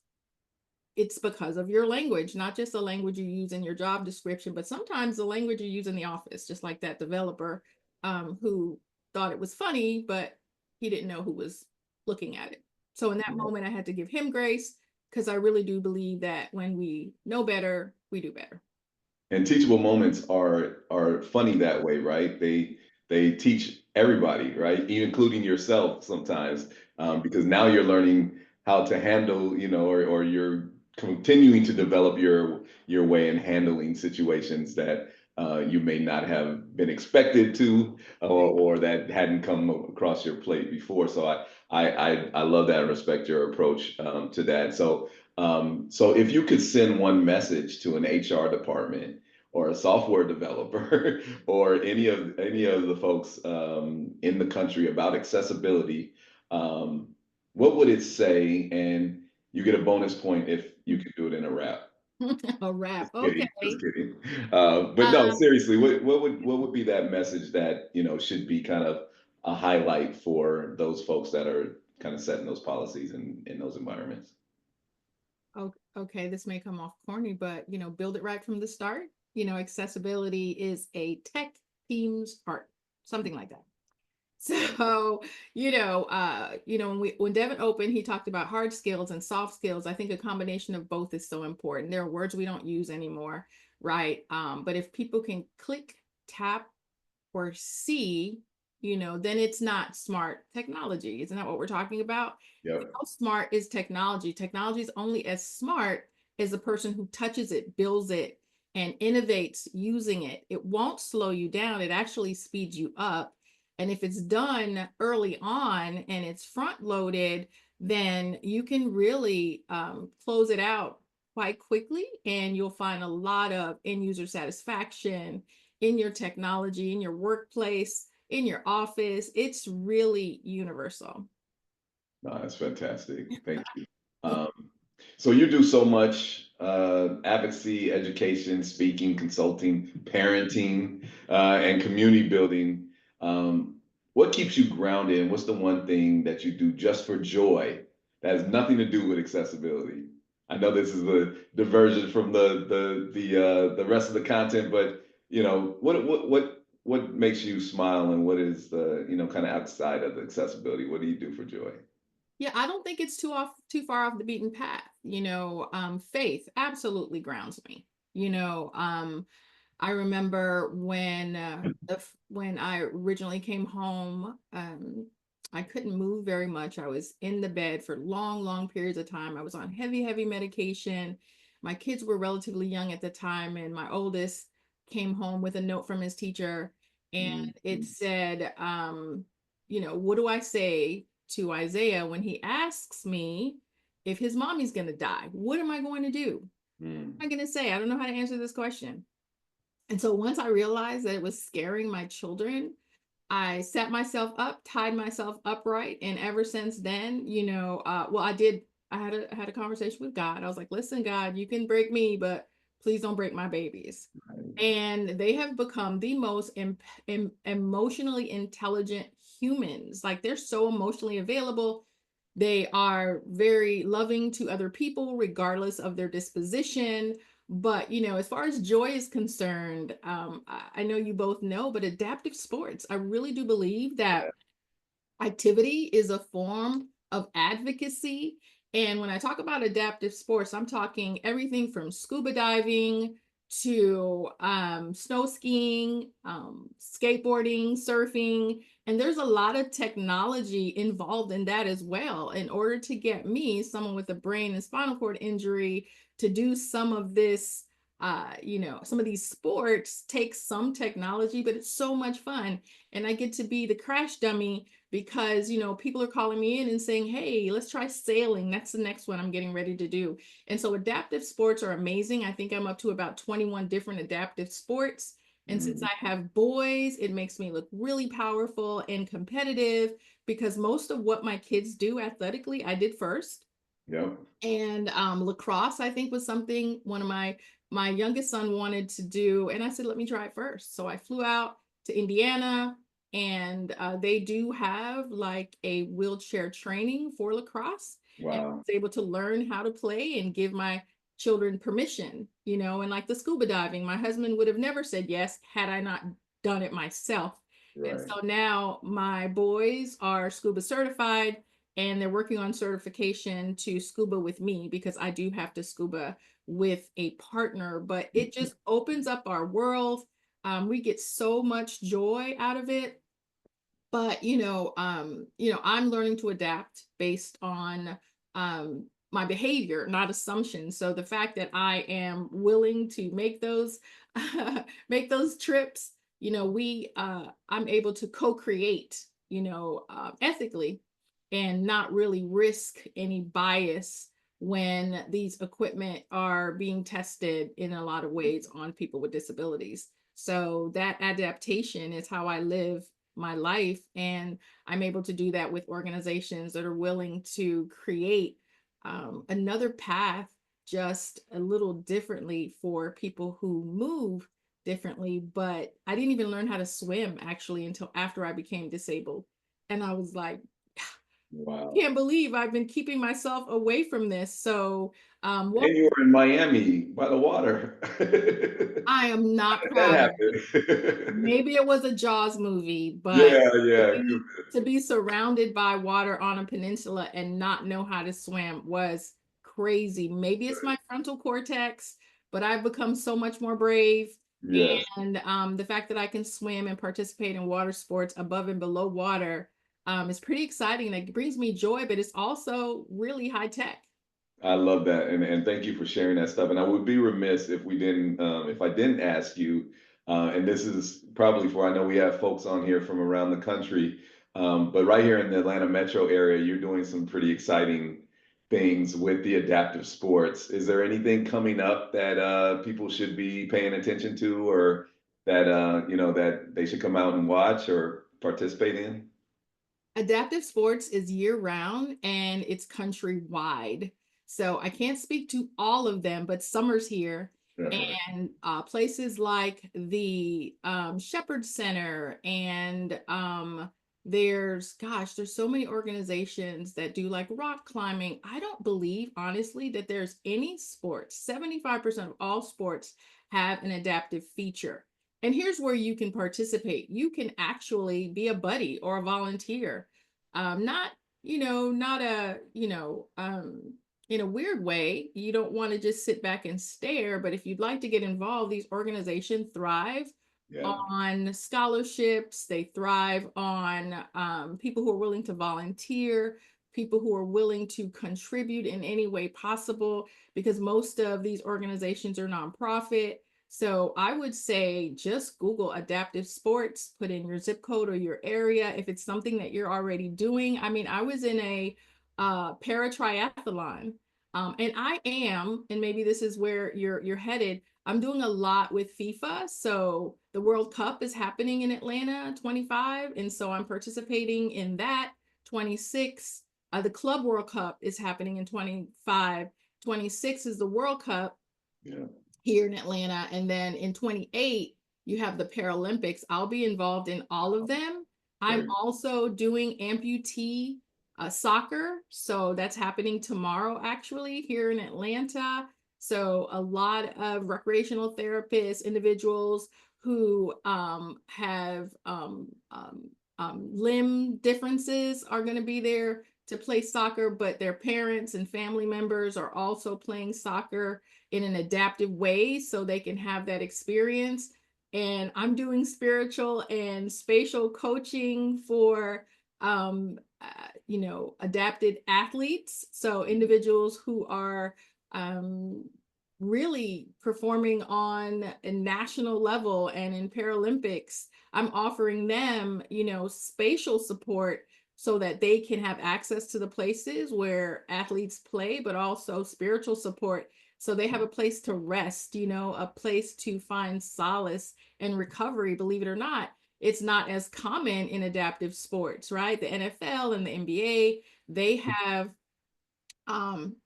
Speaker 4: It's because of your language, not just the language you use in your job description, but sometimes the language you use in the office, just like that developer who thought it was funny, but he didn't know who was looking at it. So in that moment, I had to give him grace, because I really do believe that when we know better, we do better.
Speaker 2: And teachable moments are funny that way, right? They teach everybody, right? Even including yourself sometimes, because now you're learning how to handle, or you're continuing to develop your way in handling situations that you may not have been expected to, or that hadn't come across your plate before. So I love that and respect your approach to that. So if you could send one message to an HR department or a software developer or any of the folks in the country about accessibility, what would it say? And you get a bonus point if you could do it in a rap.
Speaker 4: A wrap.
Speaker 2: Just kidding,
Speaker 4: Okay.
Speaker 2: just kidding. But no, seriously, what would be that message that should be kind of a highlight for those folks that are kind of setting those policies in those environments?
Speaker 4: Okay, this may come off corny, but build it right from the start. Accessibility is a tech team's art, something like that. So, when Devin opened, he talked about hard skills and soft skills. I think a combination of both is so important. There are words we don't use anymore, right? But if people can click, tap, or see, then it's not smart technology. Isn't that what we're talking about?
Speaker 2: Yep.
Speaker 4: How smart is technology? Technology is only as smart as the person who touches it, builds it, and innovates using it. It won't slow you down. It actually speeds you up. And if it's done early on and it's front loaded, then you can really close it out quite quickly, and you'll find a lot of end user satisfaction in your technology, in your workplace, in your office. It's really universal.
Speaker 2: No, that's fantastic. Thank you. Um, so you do so much advocacy, education, speaking, consulting, parenting, and community building. What keeps you grounded? And what's the one thing that you do just for joy that has nothing to do with accessibility? I know this is a diversion from the rest of the content, but you know, what makes you smile, and what is the, you know, kind of outside of the accessibility? What do you do for joy?
Speaker 4: Yeah, I don't think it's too far off the beaten path. Faith absolutely grounds me. I remember when I originally came home, I couldn't move very much. I was in the bed for long, long periods of time. I was on heavy, heavy medication. My kids were relatively young at the time, and my oldest came home with a note from his teacher, and it said, what do I say to Isaiah when he asks me if his mommy's going to die? What am I going to do? What am I going to say? I don't know how to answer this question. And so once I realized that it was scaring my children, I sat myself up, tied myself upright, and ever since then, I had a conversation with God. I was like, "Listen, God, you can break me, but please don't break my babies." And they have become the most emotionally intelligent humans. Like, they're so emotionally available. They are very loving to other people, regardless of their disposition. But, as far as joy is concerned, I know you both know, but adaptive sports, I really do believe that activity is a form of advocacy. And when I talk about adaptive sports, I'm talking everything from scuba diving to snow skiing, skateboarding, surfing. And there's a lot of technology involved in that as well. In order to get me, someone with a brain and spinal cord injury, to do some of this, some of these sports takes some technology, but it's so much fun. And I get to be the crash dummy because people are calling me in and saying, "Hey, let's try sailing. That's the next one I'm getting ready to do." And so adaptive sports are amazing. I think I'm up to about 21 different adaptive sports. And since I have boys, it makes me look really powerful and competitive, because most of what my kids do athletically, I did first.
Speaker 2: Yep.
Speaker 4: And lacrosse, I think, was something one of my youngest son wanted to do, and I said, "Let me try it first." So I flew out to Indiana, and they do have like a wheelchair training for lacrosse, and I
Speaker 2: Wow.
Speaker 4: was able to learn how to play and give my children permission. And like the scuba diving, my husband would have never said yes had I not done it myself. And
Speaker 2: Right.
Speaker 4: so now my boys are scuba certified, and they're working on certification to scuba with me, because I do have to scuba with a partner. But it just opens up our world. We get so much joy out of it. But I'm learning to adapt based on my behavior, not assumptions. So the fact that I am willing to make those make those trips, I'm able to co-create, ethically, and not really risk any bias when these equipment are being tested in a lot of ways on people with disabilities. So that adaptation is how I live my life. And I'm able to do that with organizations that are willing to create another path, just a little differently, for people who move differently. But I didn't even learn how to swim actually until after I became disabled. And I was like,
Speaker 2: Wow.
Speaker 4: can't believe I've been keeping myself away from this. So, what
Speaker 2: And you were in Miami by the water.
Speaker 4: I am not
Speaker 2: That
Speaker 4: proud of.
Speaker 2: happened.
Speaker 4: Maybe it was a Jaws movie, but
Speaker 2: Yeah,
Speaker 4: to
Speaker 2: yeah.
Speaker 4: be, to be surrounded by water on a peninsula and not know how to swim was crazy. Maybe it's my frontal cortex, but I've become so much more brave.
Speaker 2: Yes.
Speaker 4: And the fact that I can swim and participate in water sports above and below water is pretty exciting. It brings me joy, but it's also really high tech.
Speaker 2: I love that, and thank you for sharing that stuff. And I would be remiss if we didn't, if I didn't ask you. And this is probably for, I know we have folks on here from around the country, but right here in the Atlanta metro area, you're doing some pretty exciting things with the adaptive sports. Is there anything coming up that people should be paying attention to, or that that they should come out and watch or participate in?
Speaker 4: Adaptive sports is year round and it's countrywide. So I can't speak to all of them, but summer's here. And places like the Shepherd Center and there's so many organizations that do like rock climbing. I don't believe, honestly, that there's any sports. 75% of all sports have an adaptive feature. And here's where you can participate. You can actually be a buddy or a volunteer. Not, not in a weird way. You don't want to just sit back and stare, but if you'd like to get involved, these organizations thrive on scholarships. They thrive on people who are willing to volunteer, people who are willing to contribute in any way possible, because most of these organizations are nonprofit. So I would say just Google adaptive sports, put in your zip code or your area if it's something that you're already doing. I mean, I was in a para triathlon, and and maybe this is where you're headed. I'm doing a lot with FIFA. So the World Cup is happening in Atlanta 25, and so I'm participating in that. 26, the Club World Cup is happening in 25. 26 is the World Cup. Yeah. Here in Atlanta. And then in 28, you have the Paralympics. I'll be involved in all of them. I'm also doing amputee soccer. So that's happening tomorrow, actually, here in Atlanta. So a lot of recreational therapists, individuals who have limb differences are going to be there to play soccer, but their parents and family members are also playing soccer in an adaptive way so they can have that experience. And I'm doing spiritual and spatial coaching for adapted athletes. So individuals who are really performing on a national level and in Paralympics. I'm offering them, spatial support so that they can have access to the places where athletes play, but also spiritual support. So they have a place to rest, a place to find solace and recovery. Believe it or not, it's not as common in adaptive sports, right? The NFL and the NBA, they have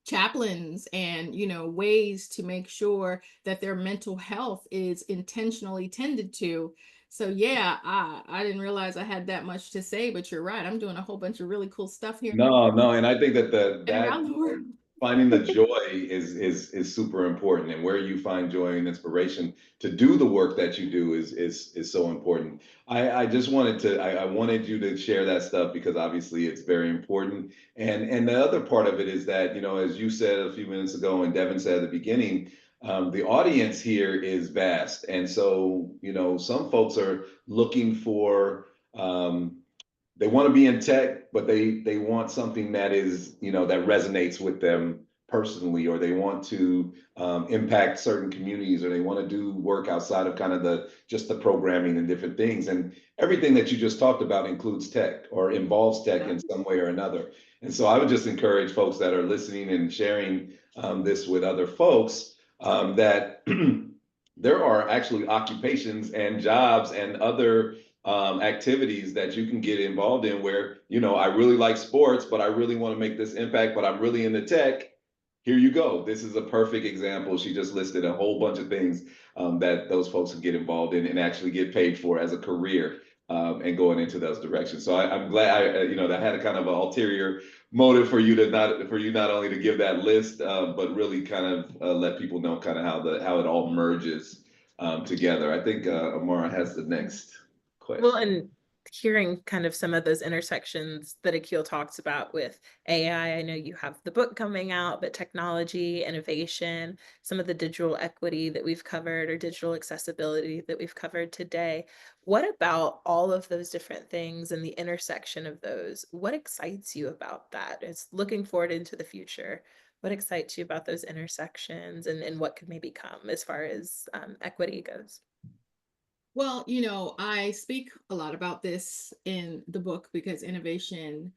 Speaker 4: chaplains and ways to make sure that their mental health is intentionally tended to. So yeah, I didn't realize I had that much to say, but you're right. I'm doing a whole bunch of really cool stuff here.
Speaker 2: No, and I think that
Speaker 4: around the world.
Speaker 2: finding the joy is super important, and where you find joy and inspiration to do the work that you do is so important. I just wanted you to share that stuff because obviously it's very important. And the other part of it is that, as you said a few minutes ago and Devin said at the beginning, the audience here is vast. And so, some folks are looking for they want to be in tech, but they want something that is, that resonates with them personally, or they want to impact certain communities, or they want to do work outside of kind of just the programming and different things. And everything that you just talked about includes tech or involves tech in some way or another. And so I would just encourage folks that are listening and sharing this with other folks that there are actually occupations and jobs and other activities that you can get involved in where, I really like sports, but I really want to make this impact, but I'm really into tech. Here you go. This is a perfect example. She just listed a whole bunch of things that those folks can get involved in and actually get paid for as a career and going into those directions. So I'm glad that had a kind of an ulterior motive for you not only to give that list, but really kind of let people know kind of how it all merges together. I think Amara has the next question.
Speaker 3: Well, and hearing kind of some of those intersections that Akil talks about with AI, I know you have the book coming out, but technology, innovation, some of the digital equity that we've covered or digital accessibility that we've covered today. What about all of those different things and the intersection of those? What excites you about that? It's looking forward into the future. What excites you about those intersections and what could maybe come as far as equity goes?
Speaker 4: Well, I speak a lot about this in the book because innovation,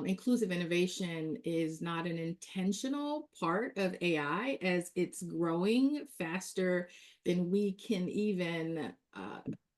Speaker 4: inclusive innovation is not an intentional part of AI as it's growing faster than we can even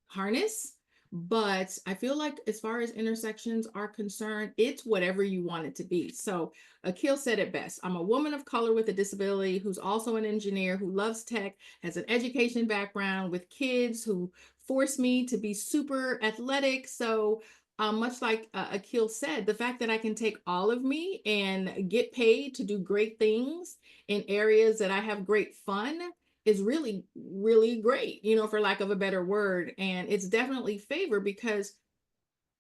Speaker 4: harness. But I feel like as far as intersections are concerned, it's whatever you want it to be. So Akil said it best. I'm a woman of color with a disability who's also an engineer, who loves tech, has an education background with kids who force me to be super athletic. So much like Akil said, the fact that I can take all of me and get paid to do great things in areas that I have great fun is really, really great, you know, for lack of a better word. And it's definitely favor because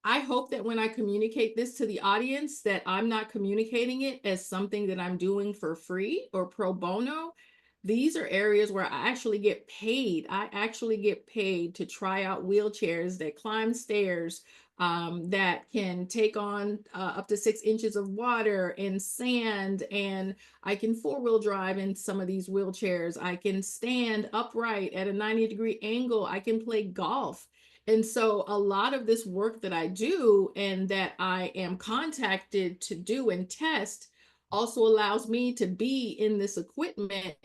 Speaker 4: I hope that when I communicate this to the audience, that I'm not communicating it as something that I'm doing for free or pro bono. These are areas where I actually get paid. I actually get paid to try out wheelchairs that climb stairs, that can take on up to 6 inches of water and sand. And I can four-wheel drive in some of these wheelchairs. I can stand upright at a 90-degree angle. I can play golf. And so a lot of this work that I do and that I am contacted to do and test also allows me to be in this equipment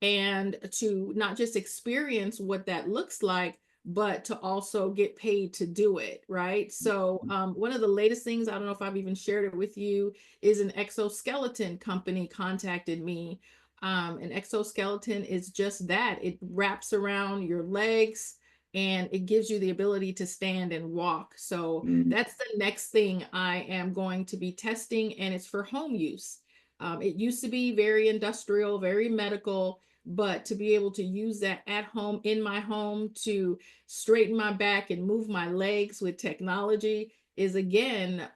Speaker 4: and to not just experience what that looks like, but to also get paid to do it, right? So one of the latest things, I don't know if I've even shared it with you, is an exoskeleton company contacted me. An exoskeleton is just that. It wraps around your legs and it gives you the ability to stand and walk. So that's the next thing I am going to be testing, and it's for home use. It used to be very industrial, very medical, but to be able to use that at home, in my home, to straighten my back and move my legs with technology is again,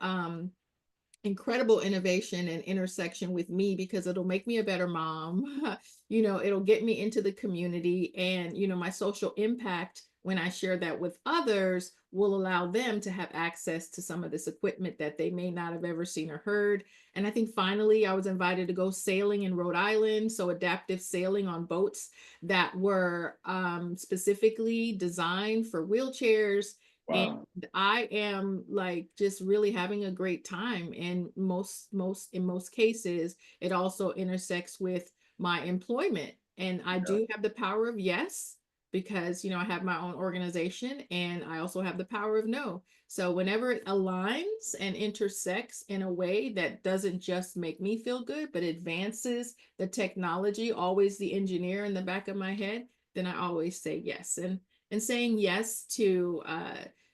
Speaker 4: incredible innovation and intersection with me, because it'll make me a better mom. You know, it'll get me into the community, and you know, my social impact when I share that with others will allow them to have access to some of this equipment that they may not have ever seen or heard. And I think finally I was invited to go sailing in Rhode Island, so adaptive sailing on boats that were specifically designed for wheelchairs. And
Speaker 2: Wow.
Speaker 4: I am like just really having a great time. And in most cases, it also intersects with my employment. And I do have the power of yes, because you know, I have my own organization, and I also have the power of no. So whenever it aligns and intersects in a way that doesn't just make me feel good, but advances the technology, always the engineer in the back of my head, then I always say yes. And saying yes to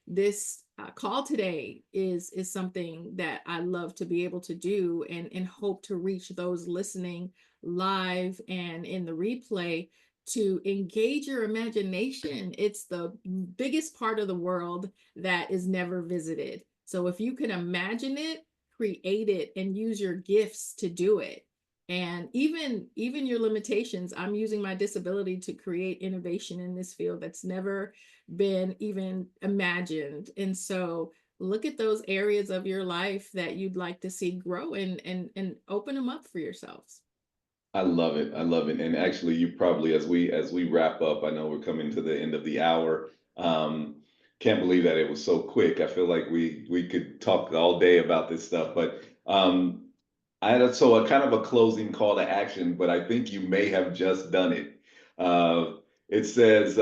Speaker 4: this call today is something that I love to be able to do, and hope to reach those listening live and in the replay to engage your imagination. It's the biggest part of the world that is never visited. So if you can imagine it, create it, and use your gifts to do it. And even your limitations, I'm using my disability to create innovation in this field that's never been even imagined. And so look at those areas of your life that you'd like to see grow, and open them up for yourselves.
Speaker 2: I love it. I love it. And actually, you probably, as we wrap up, I know we're coming to the end of the hour. Can't believe that it was so quick. I feel like we could talk all day about this stuff, but I had a kind of a closing call to action, but I think you may have just done it. It says,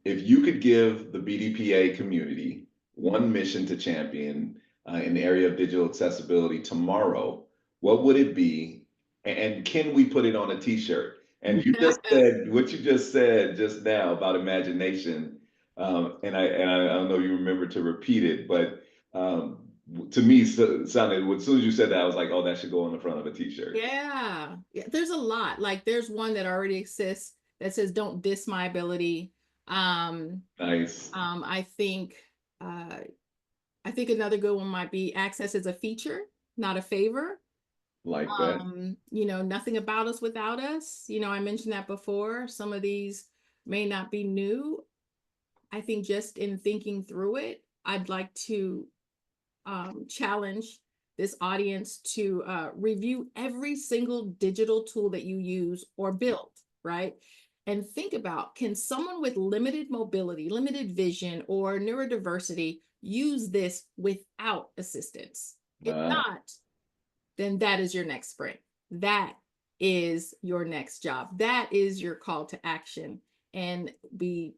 Speaker 2: if you could give the BDPA community one mission to champion in the area of digital accessibility tomorrow, what would it be? And can we put it on a t-shirt? And you just said what you just said just now about imagination. And I don't know if you remember to repeat it, but to me, sounded, as soon as you said that, I was like, oh, that should go on the front of a t-shirt.
Speaker 4: Yeah, there's a lot. Like there's one that already exists that says "Don't diss my ability."
Speaker 2: Nice.
Speaker 4: Uh, I think another good one might be "Access is a feature, not a favor."
Speaker 2: Like that.
Speaker 4: You know, nothing about us without us. You know, I mentioned that before. Some of these may not be new. I think just in thinking through it, I'd like to challenge this audience to review every single digital tool that you use or build, right? And think about, can someone with limited mobility, limited vision, or neurodiversity use this without assistance? If not, then that is your next sprint. That is your next job. That is your call to action. And be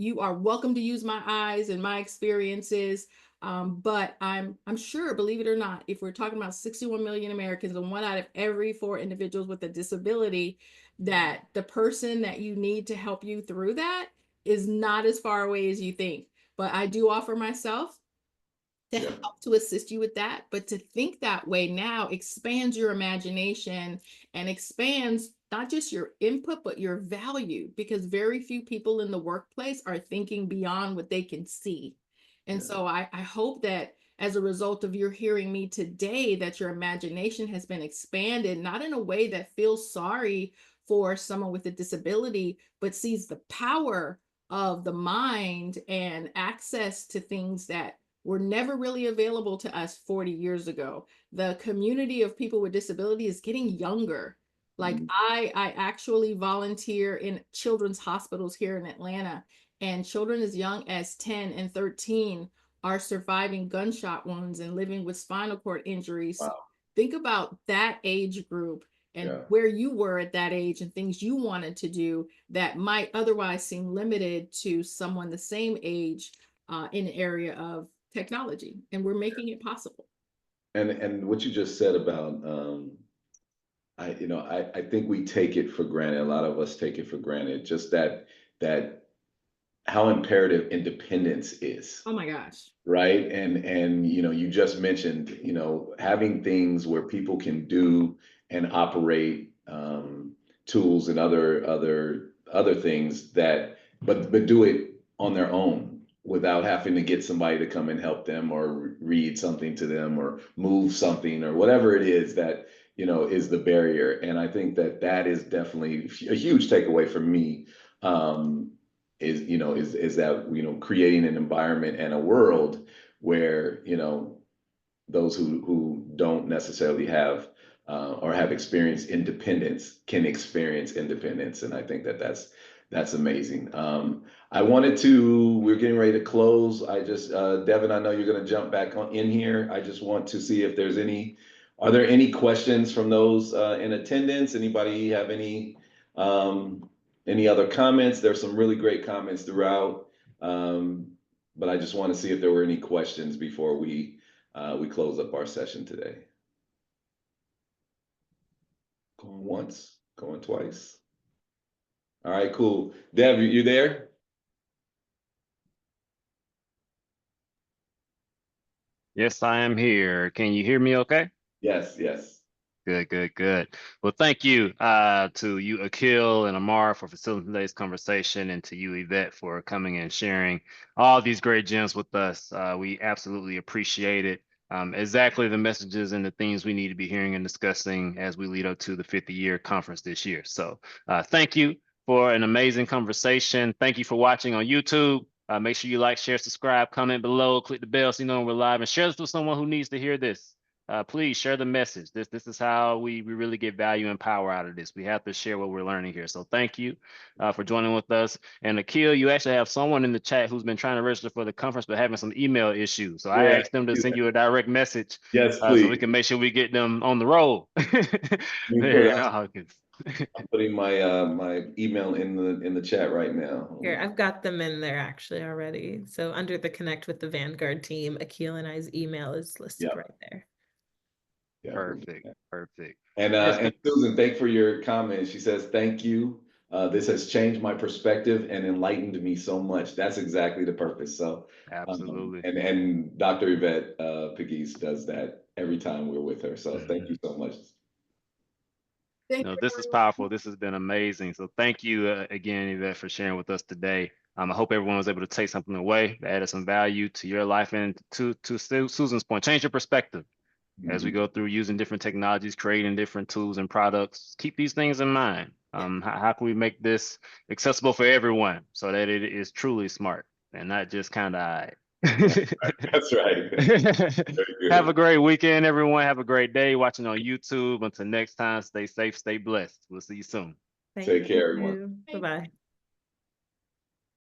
Speaker 4: you are welcome to use my eyes and my experiences. But I'm sure, believe it or not, if we're talking about 61 million Americans and 1 out of every 4 individuals with a disability, that the person that you need to help you through that is not as far away as you think. But I do offer myself to help to assist you with that. But to think that way now expands your imagination and expands not just your input, but your value, because very few people in the workplace are thinking beyond what they can see. And so I hope that as a result of your hearing me today, that your imagination has been expanded, not in a way that feels sorry for someone with a disability, but sees the power of the mind and access to things that were never really available to us 40 years ago. The community of people with disability is getting younger. Like I actually volunteer in children's hospitals here in Atlanta, and children as young as 10 and 13 are surviving gunshot wounds and living with spinal cord injuries.
Speaker 2: Wow.
Speaker 4: Think about that age group and where you were at that age and things you wanted to do that might otherwise seem limited to someone the same age in the area of technology, and we're making it possible.
Speaker 2: And what you just said about I think we take it for granted. A lot of us take it for granted. Just that how imperative independence is.
Speaker 4: Oh my gosh.
Speaker 2: Right. And you just mentioned, having things where people can do and operate tools and other things that, but do it on their own without having to get somebody to come and help them or read something to them or move something or whatever it is that, is the barrier. And I think that is definitely a huge takeaway for me. Is that, creating an environment and a world where, those who don't necessarily have or have experienced independence can experience independence. And I think that's amazing. We're getting ready to close. Devin, I know you're going to jump back in here. I just want to see if are there any questions from those in attendance? Anybody have any other comments? There's some really great comments throughout, but I just want to see if there were any questions before we close up our session today. Going once, going twice. All right, cool. Dev, you there?
Speaker 1: Yes, I am here. Can you hear me okay?
Speaker 2: Yes, yes.
Speaker 1: Good. Well, thank you to you, Akil and Amar, for facilitating today's conversation, and to you, Yvette, for coming and sharing all these great gems with us. We absolutely appreciate it. Exactly the messages and the things we need to be hearing and discussing as we lead up to the 50-year conference this year. So thank you for an amazing conversation. Thank you for watching on YouTube. Make sure you like, share, subscribe, comment below, click the bell so you know when we're live, and share this with someone who needs to hear this. Please share the message. This is how we really get value and power out of this. We have to share what we're learning here. So thank you for joining with us. And Akil, you actually have someone in the chat who's been trying to register for the conference but having some email issues. So I asked them to send you a direct message.
Speaker 2: Yes, please.
Speaker 1: So we can make sure we get them on the roll. There in August.
Speaker 2: I'm putting my my email in the chat right now.
Speaker 3: Here, I've got them in there actually already. So under the Connect with the Vanguard team, Akil and I's email is listed right there.
Speaker 2: Yeah,
Speaker 1: Perfect.
Speaker 2: And Susan, thank you for your comment. She says, thank you. This has changed my perspective and enlightened me so much. That's exactly the purpose. So
Speaker 1: absolutely.
Speaker 2: And Dr. Yvette Pegues does that every time we're with her. So thank you so much.
Speaker 1: This is powerful. This has been amazing. So thank you again, Yvette, for sharing with us today. I hope everyone was able to take something away that added some value to your life, and to Susan's point, change your perspective as we go through using different technologies, creating different tools and products. Keep these things in mind. How can we make this accessible for everyone so that it is truly smart and not just kind of all right?
Speaker 2: That's right.
Speaker 1: Have a great weekend, everyone. Have a great day watching on YouTube. Until next time, stay safe, stay blessed. We'll see you soon.
Speaker 2: Take care, everyone.
Speaker 3: Bye-bye.